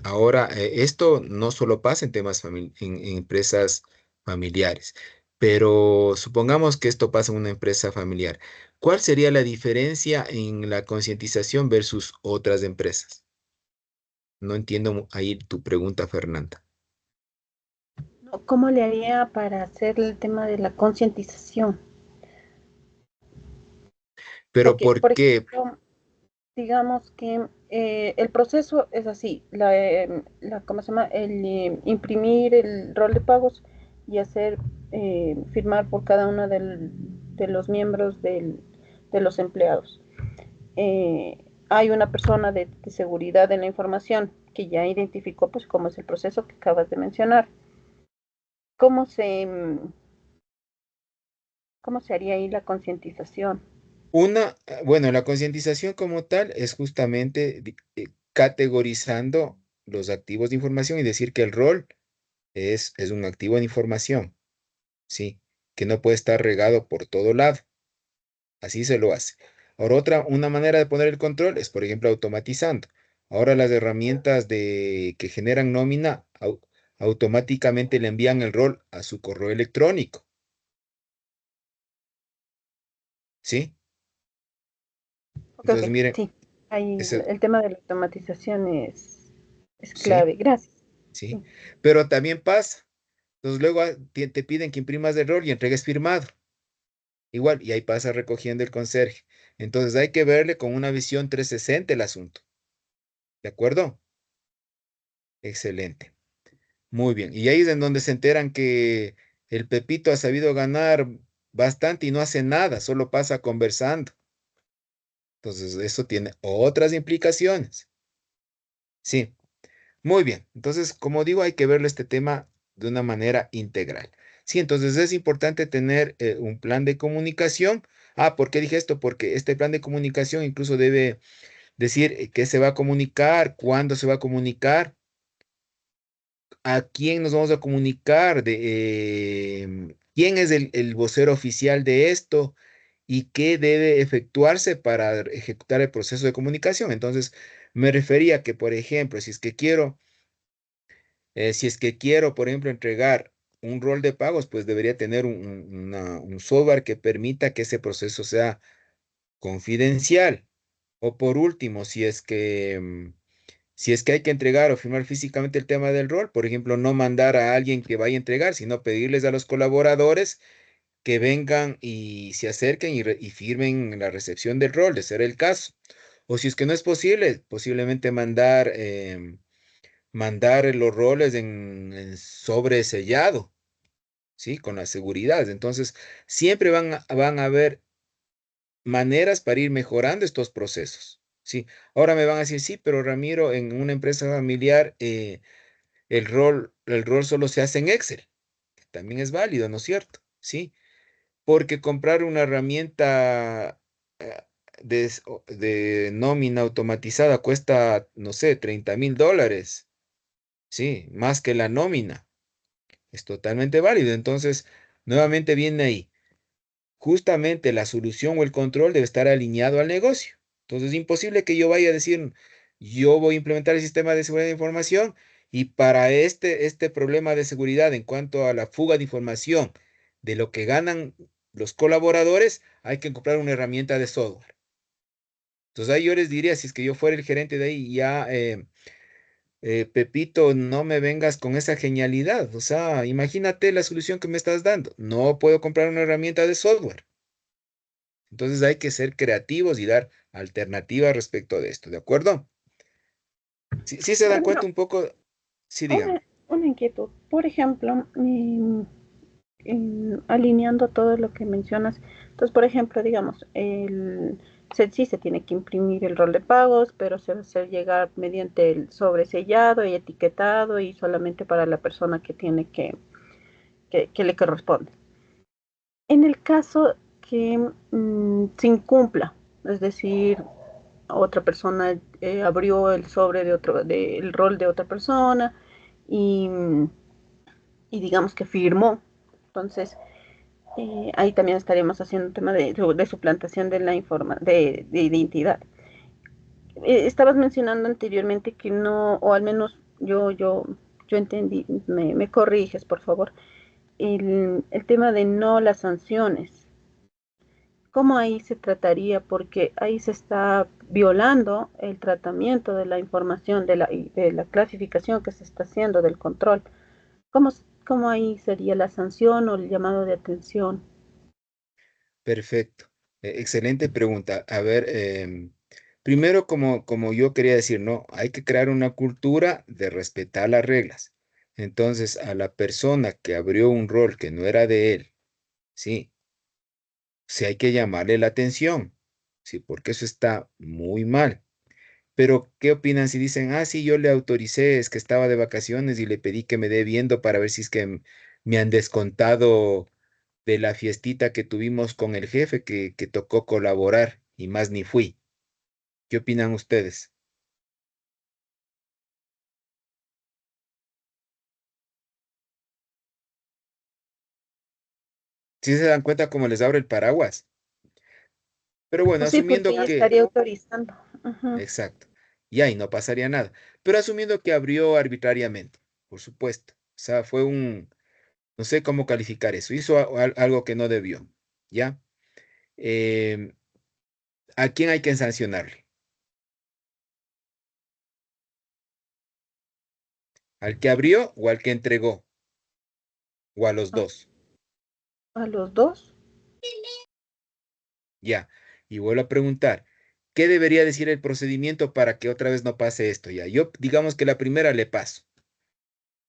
ahora, esto no solo pasa en temas en empresas familiares, pero supongamos que esto pasa en una empresa familiar. ¿Cuál sería la diferencia en la concientización versus otras empresas? No entiendo ahí tu pregunta, Fernanda. ¿Cómo le haría para hacer el tema de la concientización? Pero Porque, ¿por por qué? ejemplo, digamos que el proceso es así, ¿cómo se llama? Imprimir el rol de pagos y hacer firmar por cada uno de los miembros de los empleados. hay una persona de seguridad de la información que ya identificó pues cómo es el proceso que acabas de mencionar. ¿Cómo se, cómo se haría ahí la concientización? Bueno, la concientización como tal es justamente categorizando los activos de información y decir que el rol es un activo de información, ¿sí? Que no puede estar regado por todo lado. Así se lo hace. Ahora, una manera de poner el control es, por ejemplo, automatizando. Ahora las herramientas que generan nómina automáticamente le envían el rol a su correo electrónico, ¿sí? Ok, Entonces, miren, sí. Ahí ese, el tema de la automatización es ¿sí? clave. Gracias. ¿Sí? Sí. Pero también pasa. Entonces luego te piden que imprimas el rol y entregues firmado. Igual, y ahí pasa recogiendo el conserje. Entonces hay que verle con una visión 360 el asunto. ¿De acuerdo? Excelente. Muy bien. Y ahí es en donde se enteran que el Pepito ha sabido ganar bastante y no hace nada, solo pasa conversando. Entonces eso tiene otras implicaciones. Sí. Muy bien, entonces, como digo, hay que verlo este tema de una manera integral. Sí, entonces es importante tener un plan de comunicación. Ah, ¿por qué dije esto? Porque este plan de comunicación incluso debe decir qué se va a comunicar, cuándo se va a comunicar, a quién nos vamos a comunicar, quién es el vocero oficial de esto y qué debe efectuarse para ejecutar el proceso de comunicación. Entonces, me refería que, por ejemplo, si es que quiero, por ejemplo, entregar un rol de pagos, pues debería tener un software que permita que ese proceso sea confidencial. O por último, si es que hay que entregar o firmar físicamente el tema del rol, por ejemplo, no mandar a alguien que vaya a entregar, sino pedirles a los colaboradores que vengan y se acerquen y firmen la recepción del rol, de ser el caso. O si es que no es posible, posiblemente mandar los roles en sobre sellado, ¿sí? Con las seguridades. Entonces, siempre van a haber maneras para ir mejorando estos procesos, ¿sí? Ahora me van a decir, sí, pero Ramiro, en una empresa familiar, el rol solo se hace en Excel, que también es válido, ¿no es cierto? ¿Sí? Porque comprar una herramienta eh, de nómina automatizada cuesta, no sé, $30,000, ¿sí? Más que la nómina. Es totalmente válido. Entonces, nuevamente viene ahí. Justamente la solución o el control debe estar alineado al negocio. Entonces, es imposible que yo vaya a decir, yo voy a implementar el sistema de seguridad de información y para este problema de seguridad en cuanto a la fuga de información de lo que ganan los colaboradores, hay que comprar una herramienta de software. Entonces, ahí yo les diría, si es que yo fuera el gerente de ahí, ya Pepito, no me vengas con esa genialidad. O sea, imagínate la solución que me estás dando. No puedo comprar una herramienta de software. Entonces hay que ser creativos y dar alternativas respecto de esto, ¿de acuerdo? Sí se dan cuenta Ramiro, un poco, sí, dígame. una inquietud. Por ejemplo, alineando todo lo que mencionas. Entonces, por ejemplo, digamos, sí se tiene que imprimir el rol de pagos, pero se va a hacer llegar mediante el sobresellado y etiquetado y solamente para la persona que tiene que le corresponde. En el caso que se incumpla, es decir, otra persona abrió el sobre del rol de otra persona y, y digamos que firmó. Entonces, ahí también estaríamos haciendo un tema de suplantación de de identidad. Estabas mencionando anteriormente que no, o al menos yo entendí, me corriges, por favor, el tema de no las sanciones. ¿Cómo ahí se trataría? Porque ahí se está violando el tratamiento de la información, de la clasificación que se está haciendo, del control. ¿Cómo, cómo ahí sería la sanción o el llamado de atención? Perfecto. Excelente pregunta. A ver, primero, como yo quería decir, no, hay que crear una cultura de respetar las reglas. Entonces, a la persona que abrió un rol que no era de él, sí, sí hay que llamarle la atención, sí, porque eso está muy mal. Pero, ¿qué opinan si dicen, ah, sí, yo le autoricé, es que estaba de vacaciones y le pedí que me dé viendo para ver si es que me han descontado de la fiestita que tuvimos con el jefe que tocó colaborar y más ni fui? ¿Qué opinan ustedes? Si se dan cuenta cómo les abro el paraguas. Pero bueno, Pues sí, porque asumiendo ella que, estaría autorizando. Ajá. exacto, y ahí no pasaría nada. Pero asumiendo que abrió arbitrariamente, por supuesto. O sea, fue no sé cómo calificar eso, hizo algo que no debió, ¿ya? Em, ¿A quién hay que sancionarle? ¿Al que abrió o al que entregó? ¿O a los dos? A los dos. Ya. Y vuelvo a preguntar, ¿qué debería decir el procedimiento para que otra vez no pase esto? Ya, yo digamos que la primera le paso,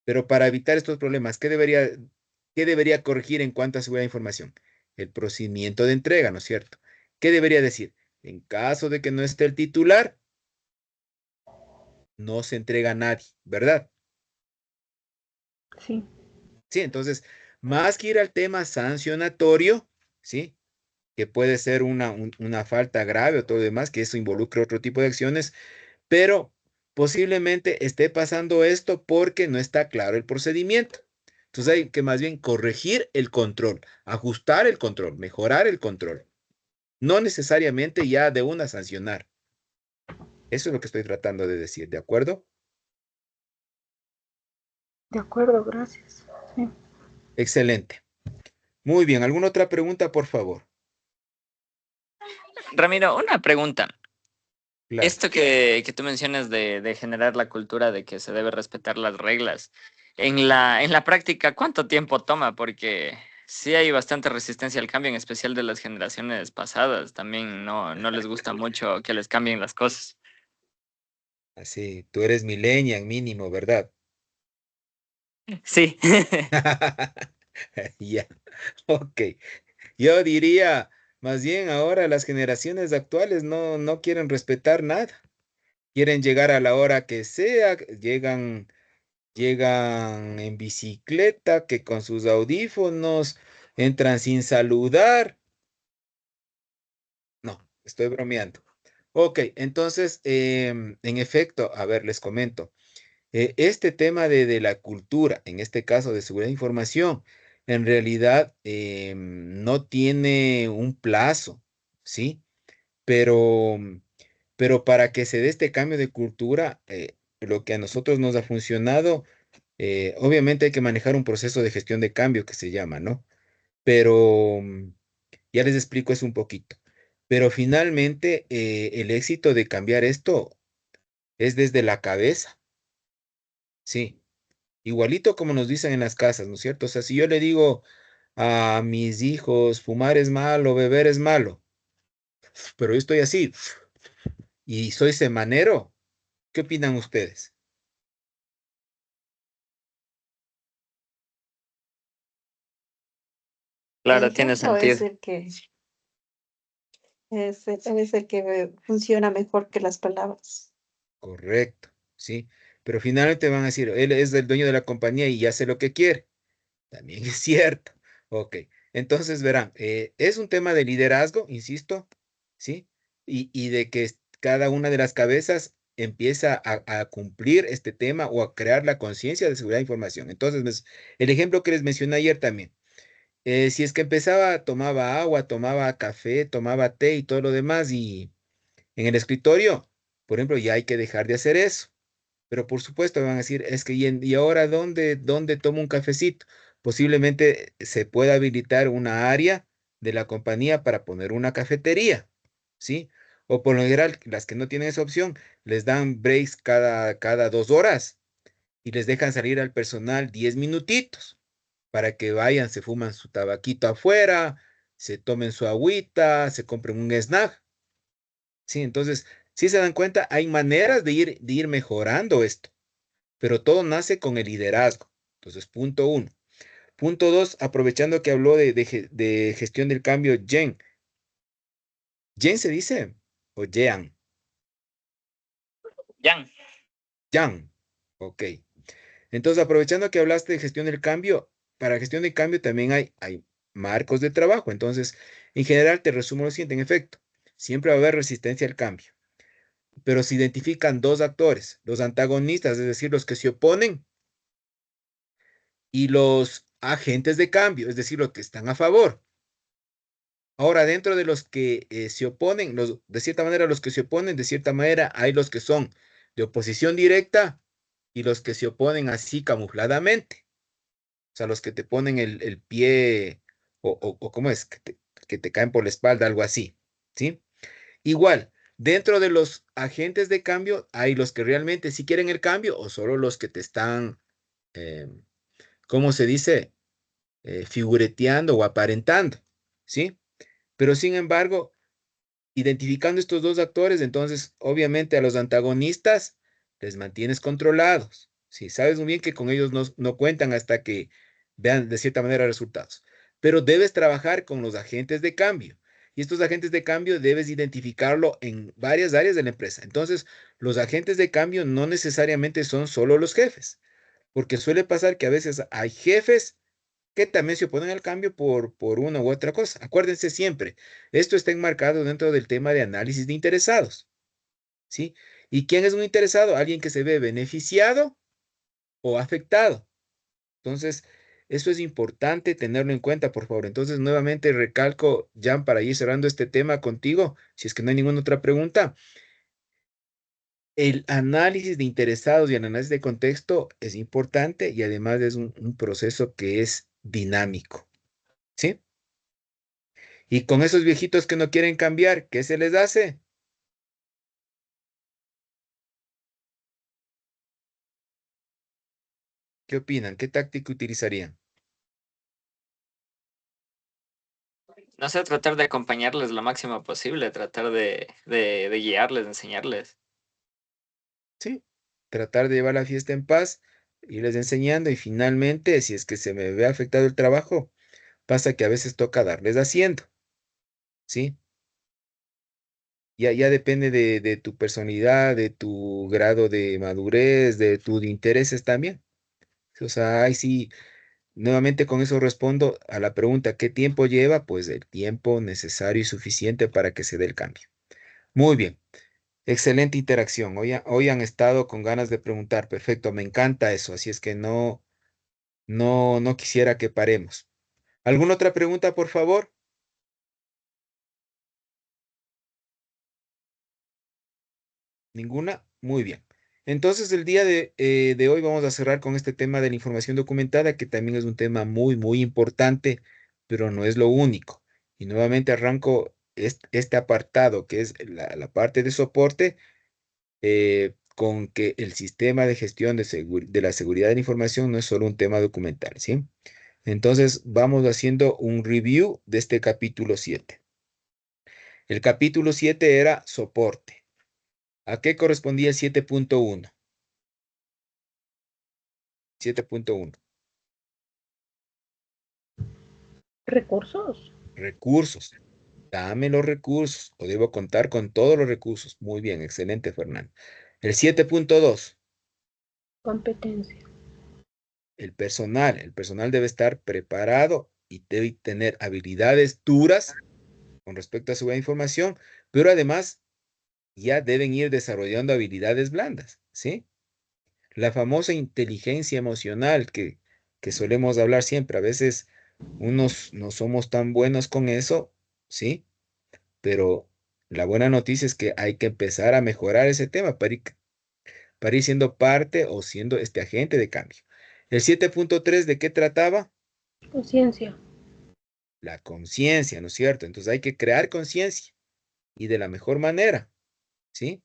pero para evitar estos problemas, ¿qué debería corregir en cuanto a seguridad de información? El procedimiento de entrega, ¿no es cierto? ¿Qué debería decir? En caso de que no esté el titular, no se entrega a nadie, ¿verdad? Sí. Sí, entonces, más que ir al tema sancionatorio, ¿sí? Que puede ser una falta grave o todo lo demás, que eso involucre otro tipo de acciones, pero posiblemente esté pasando esto porque no está claro el procedimiento. Entonces hay que más bien corregir el control, ajustar el control, mejorar el control, no necesariamente ya de una sancionar. Eso es lo que estoy tratando de decir, ¿de acuerdo? De acuerdo, gracias. Sí. Excelente. Muy bien, ¿alguna otra pregunta, por favor? Ramiro, una pregunta. Claro. Esto que tú mencionas de generar la cultura de que se debe respetar las reglas, en la práctica, ¿cuánto tiempo toma? Porque sí hay bastante resistencia al cambio, en especial de las generaciones pasadas. También no les gusta mucho que les cambien las cosas. Así, tú eres millennial mínimo, ¿verdad? Sí. Ya, ok. Yo diría, más bien ahora las generaciones actuales no quieren respetar nada. Quieren llegar a la hora que sea, llegan en bicicleta, que con sus audífonos, entran sin saludar. No, estoy bromeando. Ok, entonces, en efecto, a ver, les comento. Este tema de la cultura, en este caso de seguridad de información, en realidad no tiene un plazo, ¿sí? Pero, pero para que se dé este cambio de cultura, lo que a nosotros nos ha funcionado, obviamente hay que manejar un proceso de gestión de cambio que se llama, ¿no? Pero ya les explico eso un poquito. Pero finalmente el éxito de cambiar esto es desde la cabeza, sí. Igualito como nos dicen en las casas, ¿no es cierto? O sea, si yo le digo a mis hijos, fumar es malo, beber es malo, pero yo estoy así y soy semanero, ¿qué opinan ustedes? El Claro, tiene ejemplo es sentido. el que es el que funciona mejor que las palabras. Correcto, ¿sí? Pero finalmente van a decir, él es el dueño de la compañía y ya hace lo que quiere. También es cierto. Ok, entonces verán, es un tema de liderazgo, insisto, ¿sí? Y de que cada una de las cabezas empieza a cumplir este tema o a crear la conciencia de seguridad de información. Entonces, el ejemplo que les mencioné ayer también, si es que empezaba, tomaba agua, tomaba café, tomaba té y todo lo demás, y en el escritorio, por ejemplo, ya hay que dejar de hacer eso. Pero por supuesto van a decir, es que ¿y ahora dónde tomo un cafecito? Posiblemente se pueda habilitar una área de la compañía para poner una cafetería, ¿sí? O por lo general, las que no tienen esa opción, les dan breaks cada 2 horas y les dejan salir al personal 10 minutitos para que vayan, se fuman su tabaquito afuera, se tomen su agüita, se compren un snack, ¿sí? Entonces, si se dan cuenta, hay maneras de ir mejorando esto, pero todo nace con el liderazgo. Entonces, punto uno. Punto dos, aprovechando que habló de gestión del cambio, Jen. ¿Jen se dice? ¿O Jean? Jan. Jan. Ok. Entonces, aprovechando que hablaste de gestión del cambio, para gestión de cambio también hay marcos de trabajo. Entonces, en general, te resumo lo siguiente. En efecto, siempre va a haber resistencia al cambio, pero se identifican dos actores, los antagonistas, es decir, los que se oponen, y los agentes de cambio, es decir, los que están a favor. Ahora, dentro de los que se oponen, de cierta manera, los que se oponen, de cierta manera, hay los que son de oposición directa y los que se oponen así camufladamente. O sea, los que te ponen el pie, o ¿cómo es? Que te caen por la espalda, algo así, ¿sí? Igual, dentro de los agentes de cambio, hay los que realmente sí quieren el cambio o solo los que te están, eh, ¿cómo se dice? Figureteando o aparentando, ¿sí? Pero sin embargo, identificando estos dos actores, entonces, obviamente a los antagonistas les mantienes controlados, ¿sí? Sabes muy bien que con ellos no cuentan hasta que vean de cierta manera resultados. Pero debes trabajar con los agentes de cambio. Y estos agentes de cambio debes identificarlo en varias áreas de la empresa. Entonces, los agentes de cambio no necesariamente son solo los jefes, porque suele pasar que a veces hay jefes que también se oponen al cambio por una u otra cosa. Acuérdense siempre, esto está enmarcado dentro del tema de análisis de interesados, ¿sí? ¿Y quién es un interesado? Alguien que se ve beneficiado o afectado. Entonces, eso es importante tenerlo en cuenta, por favor. Entonces, nuevamente recalco, Jan, para ir cerrando este tema contigo, si es que no hay ninguna otra pregunta, el análisis de interesados y el análisis de contexto es importante y además es un proceso que es dinámico, ¿sí? Y con esos viejitos que no quieren cambiar, ¿qué se les hace? ¿Qué opinan? ¿Qué táctica utilizarían? No sé, tratar de acompañarles lo máximo posible, tratar de guiarles, de enseñarles. Sí, tratar de llevar la fiesta en paz, irles enseñando y finalmente, si es que se me ve afectado el trabajo, pasa que a veces toca darles haciendo, ¿sí? Ya depende de tu personalidad, de tu grado de madurez, de tus intereses también. O sea, ahí sí, nuevamente con eso respondo a la pregunta, ¿qué tiempo lleva? Pues el tiempo necesario y suficiente para que se dé el cambio. Muy bien, excelente interacción. Hoy han estado con ganas de preguntar. Perfecto, me encanta eso. Así es que no quisiera que paremos. ¿Alguna otra pregunta, por favor? ¿Ninguna? Muy bien. Entonces, el día de hoy vamos a cerrar con este tema de la información documentada, que también es un tema muy, muy importante, pero no es lo único. Y nuevamente arranco este apartado, que es la parte de soporte, con que el sistema de gestión de la seguridad de la información no es solo un tema documental, ¿sí? Entonces, vamos haciendo un review de este capítulo 7. El capítulo 7 era soporte. ¿A qué correspondía el 7.1? 7.1. Recursos, Recursos. Dame los recursos o debo contar con todos los recursos. Muy bien, excelente, Fernando. El 7.2. competencia, El personal. El personal debe estar preparado y debe tener habilidades duras con respecto a su información, pero además ya deben ir desarrollando habilidades blandas, ¿sí? La famosa inteligencia emocional que solemos hablar siempre. A veces unos no somos tan buenos con eso, ¿sí? Pero la buena noticia es que hay que empezar a mejorar ese tema para ir siendo parte o siendo este agente de cambio. El 7.3, ¿de qué trataba? conciencia, La conciencia, ¿no es cierto? Entonces hay que crear conciencia y de la mejor manera, ¿sí?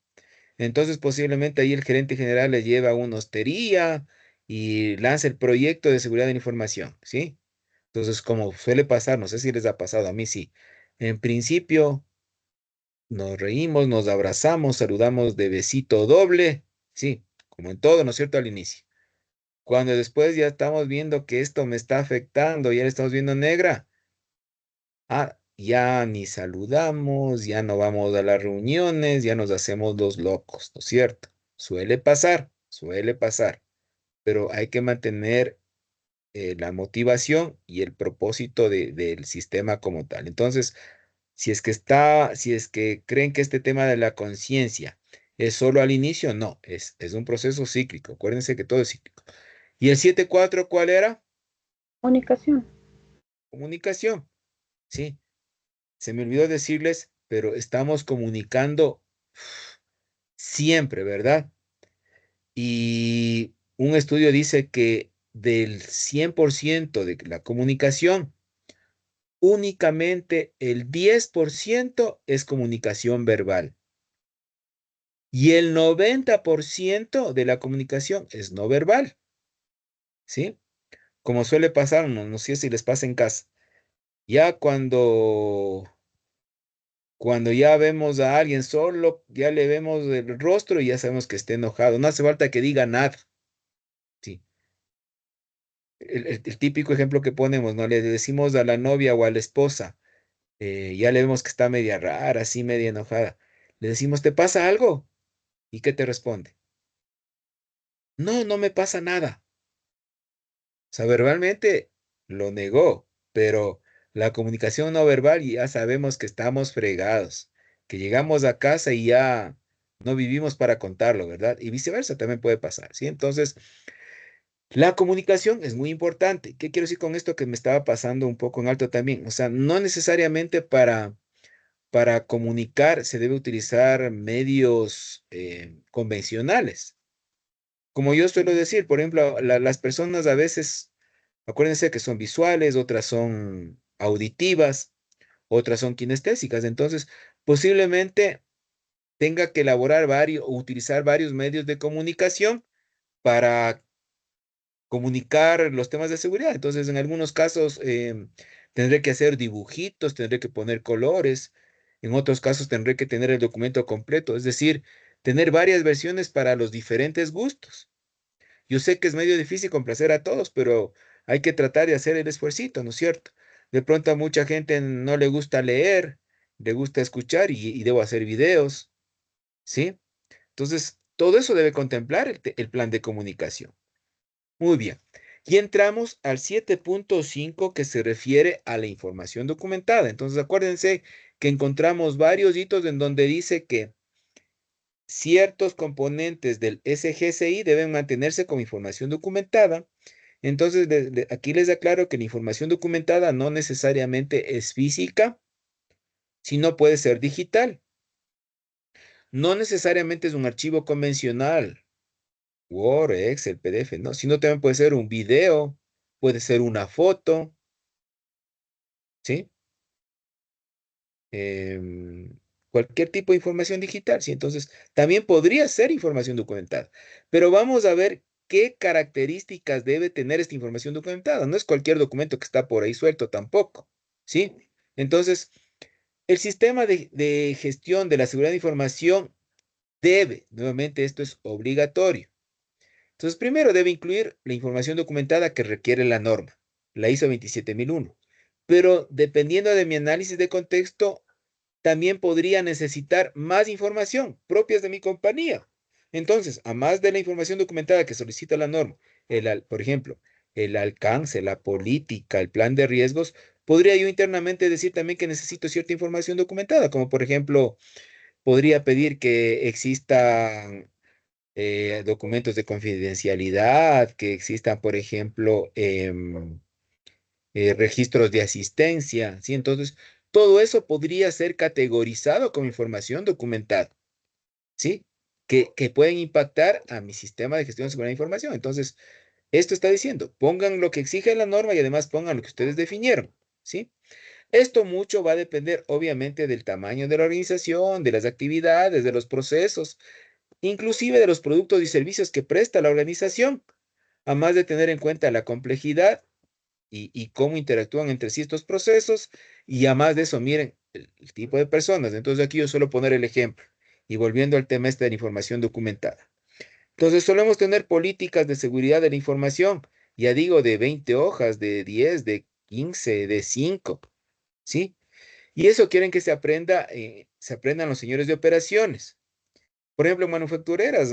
Entonces posiblemente ahí el gerente general le lleva una hostería y lanza el proyecto de seguridad de la información, ¿sí? Entonces, como suele pasar, no sé si les ha pasado, a mí sí. En principio nos reímos, nos abrazamos, saludamos de besito doble, sí, como en todo, ¿no es cierto? Al inicio. Cuando después ya estamos viendo que esto me está afectando, ya le estamos viendo negra, ya ni saludamos, ya no vamos a las reuniones, ya nos hacemos los locos, ¿no es cierto? suele pasar, pero hay que mantener la motivación y el propósito del sistema como tal. Entonces, si es que creen que este tema de la conciencia es solo al inicio, no, es un proceso cíclico. Acuérdense que todo es cíclico. ¿Y el 7.4 cuál era? Comunicación. Comunicación. Sí, se me olvidó decirles, pero estamos comunicando siempre, ¿verdad? Y un estudio dice que del 100% de la comunicación, únicamente el 10% es comunicación verbal. Y el 90% de la comunicación es no verbal, ¿sí? Como suele pasar, no sé si les pasa en casa. Ya cuando ya vemos a alguien solo, ya le vemos el rostro y ya sabemos que está enojado. No hace falta que diga nada, ¿sí? El típico ejemplo que ponemos, ¿no? Le decimos a la novia o a la esposa, ya le vemos que está media rara, así media enojada. Le decimos, ¿te pasa algo? ¿Y qué te responde? No, no me pasa nada. O sea, verbalmente lo negó, pero la comunicación no verbal ya sabemos que estamos fregados, que llegamos a casa y ya no vivimos para contarlo, ¿verdad? Y viceversa también puede pasar, ¿sí? Entonces, la comunicación es muy importante. ¿Qué quiero decir con esto que me estaba pasando un poco en alto también? O sea, no necesariamente para comunicar se debe utilizar medios convencionales. Como yo suelo decir, por ejemplo, las personas a veces, acuérdense que son visuales, otras son auditivas, otras son kinestésicas. Entonces, posiblemente tenga que elaborar varios o utilizar varios medios de comunicación para comunicar los temas de seguridad. Entonces, en algunos casos tendré que hacer dibujitos, tendré que poner colores, en otros casos tendré que tener el documento completo, es decir, tener varias versiones para los diferentes gustos. Yo sé que es medio difícil complacer a todos, pero hay que tratar de hacer el esfuercito, ¿no es cierto? De pronto a mucha gente no le gusta leer, le gusta escuchar y debo hacer videos, ¿sí? Entonces, todo eso debe contemplar el plan de comunicación. Muy bien. Y entramos al 7.5 que se refiere a la información documentada. Entonces, acuérdense que encontramos varios hitos en donde dice que ciertos componentes del SGCI deben mantenerse como información documentada. Entonces, aquí les aclaro que la información documentada no necesariamente es física, sino puede ser digital. No necesariamente es un archivo convencional, Word, Excel, PDF, no, sino también puede ser un video, puede ser una foto, ¿sí? Em, Cualquier tipo de información digital, ¿sí? Entonces, también podría ser información documentada. Pero vamos a ver qué características debe tener esta información documentada. No es cualquier documento que está por ahí suelto tampoco, ¿sí? Entonces, el sistema de gestión de la seguridad de información debe, nuevamente esto es obligatorio. Entonces, primero debe incluir la información documentada que requiere la norma, la ISO 27001. Pero dependiendo de mi análisis de contexto, también podría necesitar más información propias de mi compañía. Entonces, a más de la información documentada que solicita la norma, por ejemplo, el alcance, la política, el plan de riesgos, podría yo internamente decir también que necesito cierta información documentada, como por ejemplo, podría pedir que existan documentos de confidencialidad, que existan, por ejemplo, registros de asistencia, ¿sí? Entonces, todo eso podría ser categorizado como información documentada, ¿sí? Que pueden impactar a mi sistema de gestión de seguridad de información. Entonces, esto está diciendo, pongan lo que exige la norma y además pongan lo que ustedes definieron, ¿sí? Esto mucho va a depender, obviamente, del tamaño de la organización, de las actividades, de los procesos, inclusive de los productos y servicios que presta la organización, a más de tener en cuenta la complejidad y cómo interactúan entre sí estos procesos, y además de eso, miren, el tipo de personas. Entonces aquí yo suelo poner el ejemplo, y volviendo al tema este de la información documentada. Entonces solemos tener políticas de seguridad de la información, ya digo, de 20 hojas, de 10, de 15, de 5, ¿sí? Y eso quieren que se aprendan los señores de operaciones. Por ejemplo, en manufactureras,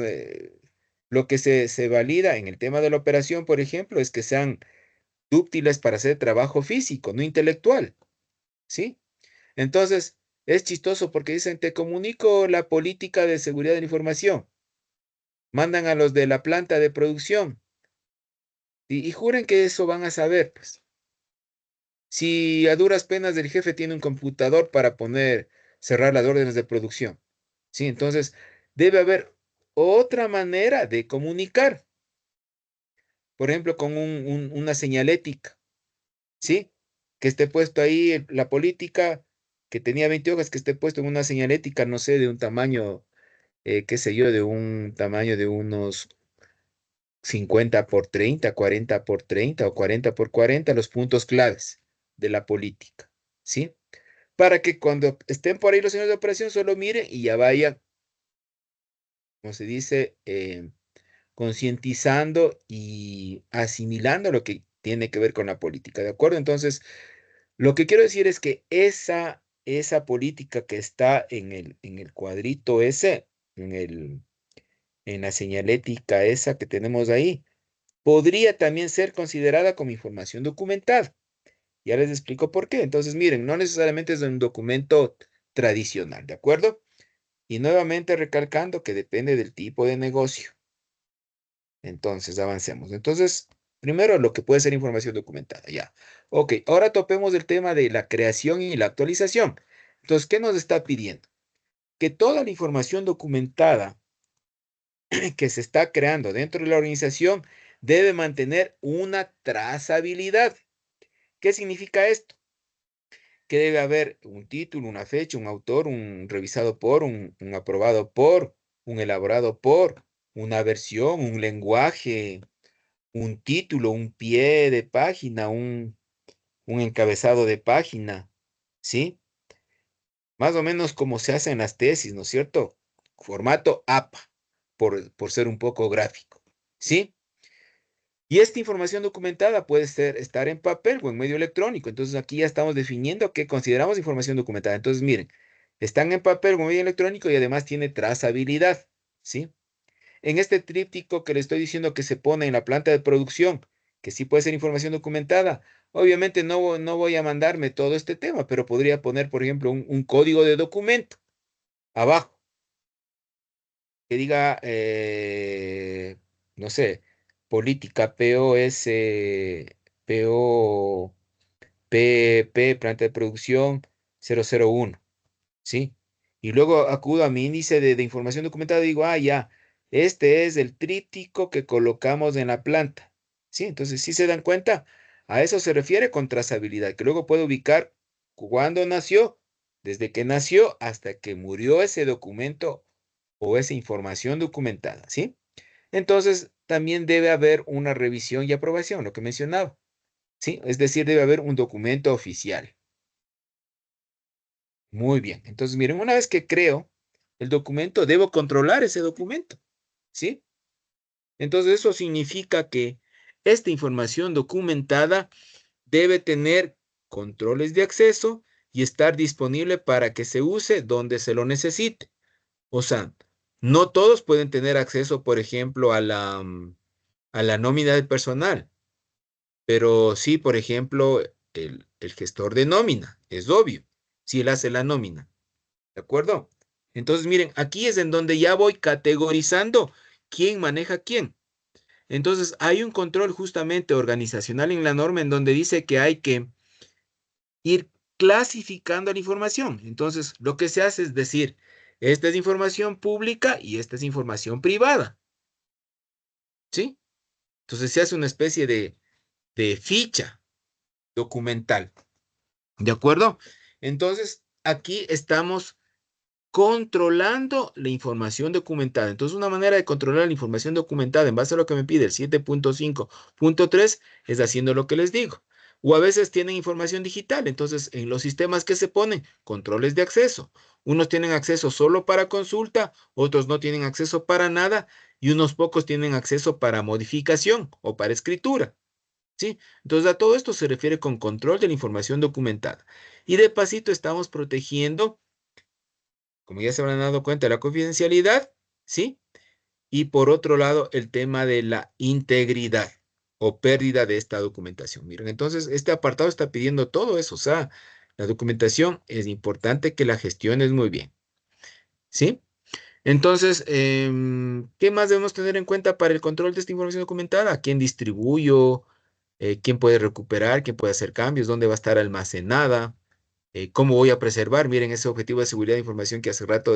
lo que se valida en el tema de la operación, por ejemplo, es que sean dúctiles para hacer trabajo físico, no intelectual, ¿sí? Entonces, es chistoso porque dicen, te comunico la política de seguridad de la información. Mandan a los de la planta de producción y juren que eso van a saber, pues. Si a duras penas el jefe tiene un computador para cerrar las órdenes de producción, ¿sí? Entonces, debe haber otra manera de comunicar, por ejemplo, con una señalética, ¿sí? Que esté puesto ahí la política que tenía 20 hojas, que esté puesto en una señalética, no sé, de un tamaño, qué sé yo, de un tamaño de unos 50 por 30, 40 por 30 o 40 por 40, los puntos claves de la política, ¿sí? Para que cuando estén por ahí los señores de operación solo miren y ya vayan, como se dice, concientizando y asimilando lo que tiene que ver con la política, ¿de acuerdo? Entonces, lo que quiero decir es que esa política que está en el cuadrito ese, en la señalética esa que tenemos ahí, podría también ser considerada como información documentada. Ya les explico por qué. Entonces, miren, no necesariamente es un documento tradicional, ¿de acuerdo? Y nuevamente recalcando que depende del tipo de negocio. Entonces, avancemos. Entonces, primero lo que puede ser información documentada, ya. Ok, ahora topemos el tema de la creación y la actualización. Entonces, ¿qué nos está pidiendo? Que toda la información documentada que se está creando dentro de la organización debe mantener una trazabilidad. ¿Qué significa esto? Que debe haber un título, una fecha, un autor, un revisado por, un aprobado por, un elaborado por, una versión, un lenguaje, un título, un pie de página, un encabezado de página, ¿sí? Más o menos como se hace en las tesis, ¿no es cierto? Formato APA, por ser un poco gráfico, ¿sí? Y esta información documentada puede estar en papel o en medio electrónico. Entonces aquí ya estamos definiendo qué consideramos información documentada. Entonces miren, están en papel o en medio electrónico y además tiene trazabilidad, ¿sí? En este tríptico que le estoy diciendo que se pone en la planta de producción, que sí puede ser información documentada, obviamente no voy a mandarme todo este tema, pero podría poner, por ejemplo, un código de documento abajo que diga, no sé, política POP, planta de producción 001, ¿sí? Y luego acudo a mi índice de información documentada y digo, ya, este es el tríptico que colocamos en la planta, ¿sí? Entonces, si se dan cuenta, a eso se refiere con trazabilidad, que luego puedo ubicar cuándo nació, desde que nació hasta que murió ese documento o esa información documentada, ¿sí? Entonces, también debe haber una revisión y aprobación, lo que mencionaba, ¿sí? Es decir, debe haber un documento oficial. Muy bien. Entonces, miren, una vez que creo el documento, debo controlar ese documento, ¿sí? Entonces, eso significa que esta información documentada debe tener controles de acceso y estar disponible para que se use donde se lo necesite. O sea, no todos pueden tener acceso, por ejemplo, a la nómina del personal, pero sí, por ejemplo, el gestor de nómina, es obvio, si él hace la nómina, ¿de acuerdo? Entonces, miren, aquí es en donde ya voy categorizando quién maneja quién. Entonces, hay un control justamente organizacional en la norma en donde dice que hay que ir clasificando la información. Entonces, lo que se hace es decir, esta es información pública y esta es información privada, ¿sí? Entonces, se hace una especie de ficha documental, ¿de acuerdo? Entonces, aquí estamos controlando la información documentada. Entonces, una manera de controlar la información documentada en base a lo que me pide el 7.5.3 es haciendo lo que les digo. O a veces tienen información digital. Entonces, en los sistemas que se ponen, controles de acceso. Unos tienen acceso solo para consulta, otros no tienen acceso para nada y unos pocos tienen acceso para modificación o para escritura. ¿Sí? Entonces, a todo esto se refiere con control de la información documentada. Y de pasito estamos protegiendo, como ya se habrán dado cuenta, la confidencialidad ¿sí? Y por otro lado, el tema de la integridad o pérdida de esta documentación. Miren, entonces este apartado está pidiendo todo eso, o sea, la documentación es importante que la gestiones muy bien, ¿sí? Entonces, ¿qué más debemos tener en cuenta para el control de esta información documentada? ¿A quién distribuyo? ¿Quién puede recuperar? ¿Quién puede hacer cambios? ¿Dónde va a estar almacenada? ¿Cómo voy a preservar? Miren, ese objetivo de seguridad de información que hace rato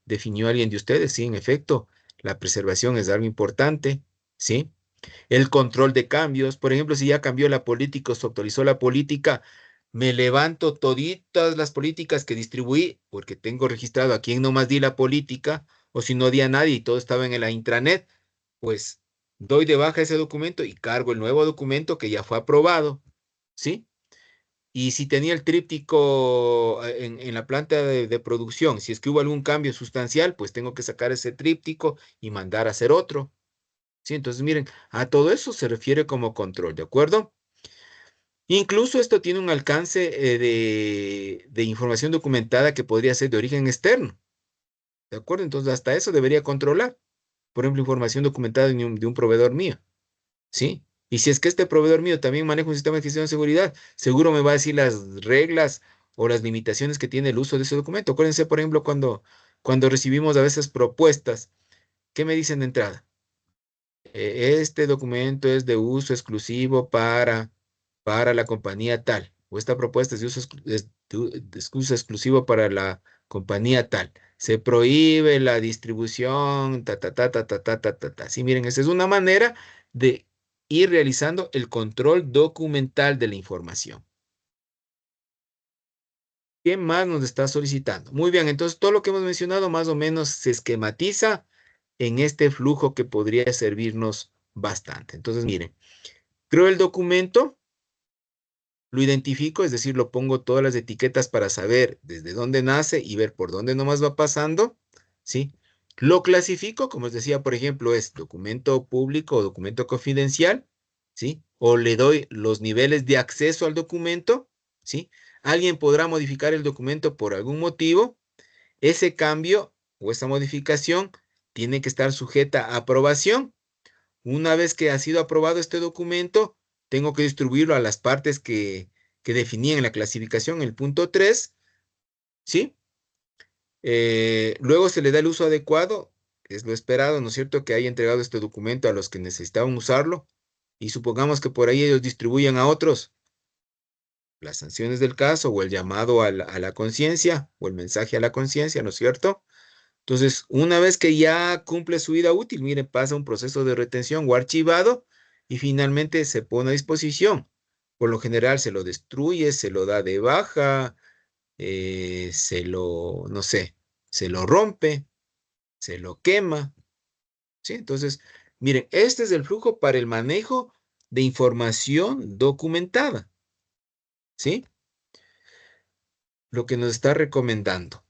definió alguien de ustedes. Sí, en efecto, la preservación es algo importante, ¿sí? El control de cambios. Por ejemplo, si ya cambió la política o se actualizó la política, me levanto toditas las políticas que distribuí porque tengo registrado a quién nomás di la política o si no di a nadie y todo estaba en la intranet, pues doy de baja ese documento y cargo el nuevo documento que ya fue aprobado, ¿sí? Y si tenía el tríptico en la planta de producción, si es que hubo algún cambio sustancial, pues tengo que sacar ese tríptico y mandar a hacer otro. Sí, entonces miren, a todo eso se refiere como control, ¿de acuerdo? Incluso esto tiene un alcance de información documentada que podría ser de origen externo, ¿de acuerdo? Entonces hasta eso debería controlar. Por ejemplo, información documentada de un proveedor mío, ¿sí? Y si es que este proveedor mío también maneja un sistema de gestión de seguridad, seguro me va a decir las reglas o las limitaciones que tiene el uso de ese documento. Acuérdense, por ejemplo, cuando recibimos a veces propuestas, ¿qué me dicen de entrada? Este documento es de uso exclusivo para la compañía tal, o esta propuesta es de uso exclusivo para la compañía tal. Se prohíbe la distribución, ta, ta, ta, ta, ta, ta, ta, ta, ta. Sí, miren, esa es una manera de ir realizando el control documental de la información. ¿Qué más nos está solicitando? Muy bien, entonces todo lo que hemos mencionado más o menos se esquematiza en este flujo que podría servirnos bastante. Entonces, miren, creo el documento, lo identifico, es decir, lo pongo todas las etiquetas para saber desde dónde nace y ver por dónde nomás va pasando, ¿sí? Lo clasifico, como os decía, por ejemplo, es documento público o documento confidencial, ¿sí? O le doy los niveles de acceso al documento, ¿sí? Alguien podrá modificar el documento por algún motivo. Ese cambio o esa modificación tiene que estar sujeta a aprobación. Una vez que ha sido aprobado este documento, tengo que distribuirlo a las partes que definí en la clasificación, el punto 3, ¿sí? Luego se le da el uso adecuado, es lo esperado, ¿no es cierto? Que haya entregado este documento a los que necesitaban usarlo y supongamos que por ahí ellos distribuyan a otros las sanciones del caso o el llamado a la conciencia o el mensaje a la conciencia, ¿no es cierto? Entonces, una vez que ya cumple su vida útil, mire, pasa un proceso de retención o archivado y finalmente se pone a disposición. Por lo general se lo destruye, se lo da de baja, no sé, se lo rompe, se lo quema, ¿sí? Entonces, miren, este es el flujo para el manejo de información documentada, ¿sí? Lo que nos está recomendando.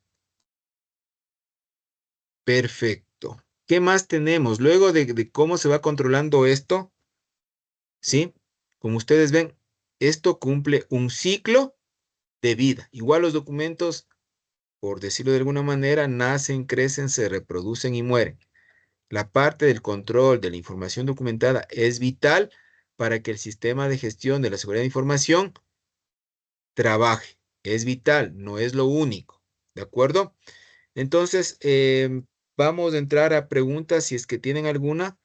Perfecto. ¿Qué más tenemos? Luego de cómo se va controlando esto, ¿sí? Como ustedes ven, esto cumple un ciclo de vida. Igual los documentos, por decirlo de alguna manera, nacen, crecen, se reproducen y mueren. La parte del control de la información documentada es vital para que el sistema de gestión de la seguridad de información trabaje. Es vital, no es lo único. ¿De acuerdo? Entonces, vamos a entrar a preguntas si es que tienen alguna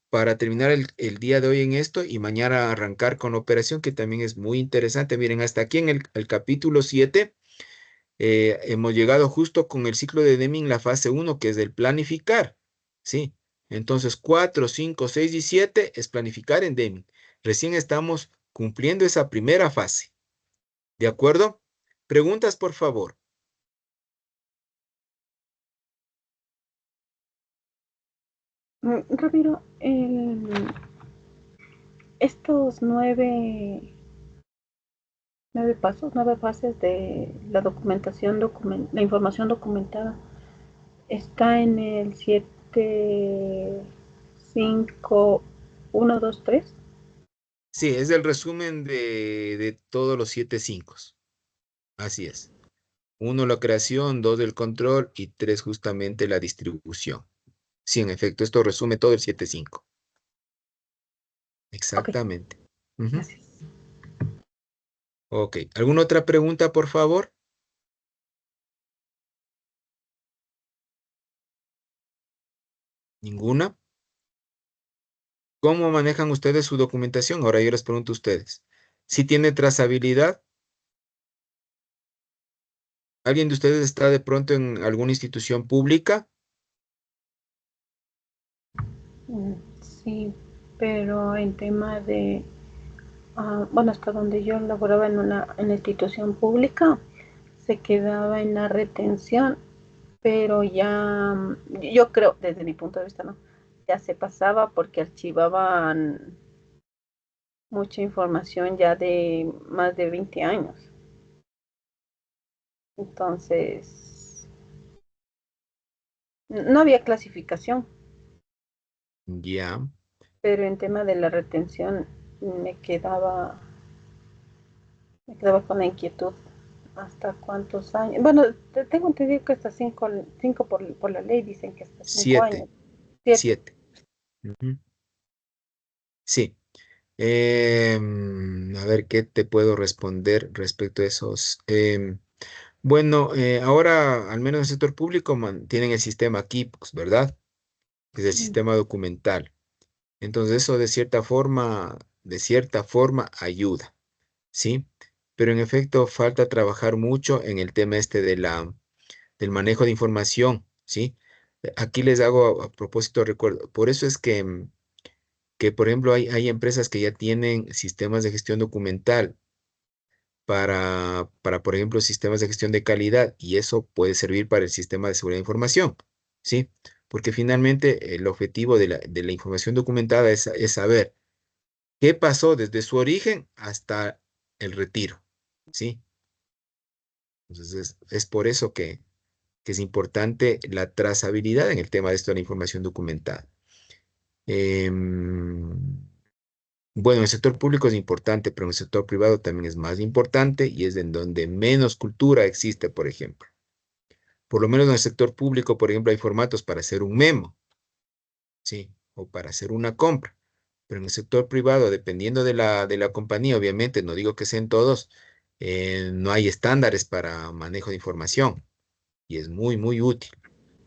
para terminar el día de hoy en esto y mañana arrancar con la operación que también es muy interesante. Miren, hasta aquí en el capítulo 7 hemos llegado justo con el ciclo de Deming, la fase 1 que es el planificar, ¿sí? Entonces 4, 5, 6 y 7 es planificar en Deming. Recién estamos cumpliendo esa primera fase. ¿De acuerdo? Preguntas, por favor. Ramiro, estos nueve pasos, 9 fases de la documentación, la información documentada, está en el 7, 5, 1, 2, 3. Sí, es el resumen de todos los 7 5. Así es. 1, la creación, 2, el control y 3, justamente la distribución. Sí, en efecto, esto resume todo el 7.5. Ok, Exactamente. Ujú. gracias. Ok. ¿Alguna otra pregunta, por favor? ¿Ninguna? ¿Cómo manejan ustedes su documentación? Ahora yo les pregunto a ustedes. ¿Sí tiene trazabilidad? ¿Alguien de ustedes está de pronto en alguna institución pública? Sí, pero en tema de, bueno, hasta donde yo laboraba en la institución pública, se quedaba en la retención, pero ya, yo creo, desde mi punto de vista, ¿no? Ya se pasaba porque archivaban mucha información ya de más de 20 años. Entonces, no había clasificación, Ya. pero en tema de la retención me quedaba con la inquietud. ¿Hasta cuántos años? Bueno, tengo entendido que hasta cinco por la ley dicen que hasta 5 años. 7. 7. 7. Ujú. Sí. A ver, ¿qué te puedo responder respecto a esos? Bueno, ahora, al menos en el sector público, tienen el sistema KIPOX, ¿verdad? Que es el sistema documental. Entonces, eso de cierta forma ayuda, ¿sí? Pero en efecto, falta trabajar mucho en el tema este del manejo de información, ¿sí? Aquí les hago a propósito, recuerdo, por eso es que, por ejemplo, hay empresas que ya tienen sistemas de gestión documental por ejemplo, sistemas de gestión de calidad, y eso puede servir para el sistema de seguridad de información, ¿sí? Porque finalmente el objetivo de la información documentada es saber qué pasó desde su origen hasta el retiro, ¿sí? Entonces, es por eso que es importante la trazabilidad en el tema de esto de la información documentada. Em, Bueno, en el sector público es importante, pero en el sector privado también es más importante y es en donde menos cultura existe, por ejemplo. Por lo menos en el sector público, por ejemplo, hay formatos para hacer un memo, ¿sí? O para hacer una compra. Pero en el sector privado, dependiendo de la compañía, obviamente, no digo que sean todos, no hay estándares para manejo de información y es muy, muy útil.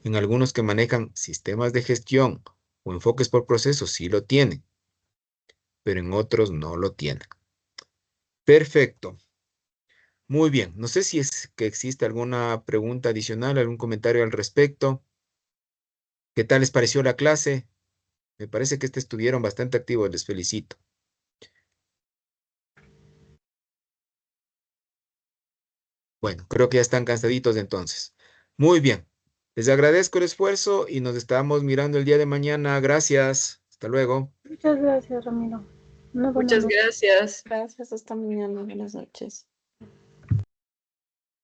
En algunos que manejan sistemas de gestión o enfoques por procesos sí lo tienen, pero en otros no lo tienen. Perfecto. Muy bien. No sé si es que existe alguna pregunta adicional, algún comentario al respecto. ¿Qué tal les pareció la clase? Me parece que estuvieron bastante activos, les felicito. Bueno, creo que ya están cansaditos entonces. Muy bien. Les agradezco el esfuerzo y nos estamos mirando el día de mañana. Gracias. Hasta luego. Muchas gracias, Ramiro. Una buena Muchas noche. gracias. Gracias, hasta mañana. Buenas noches.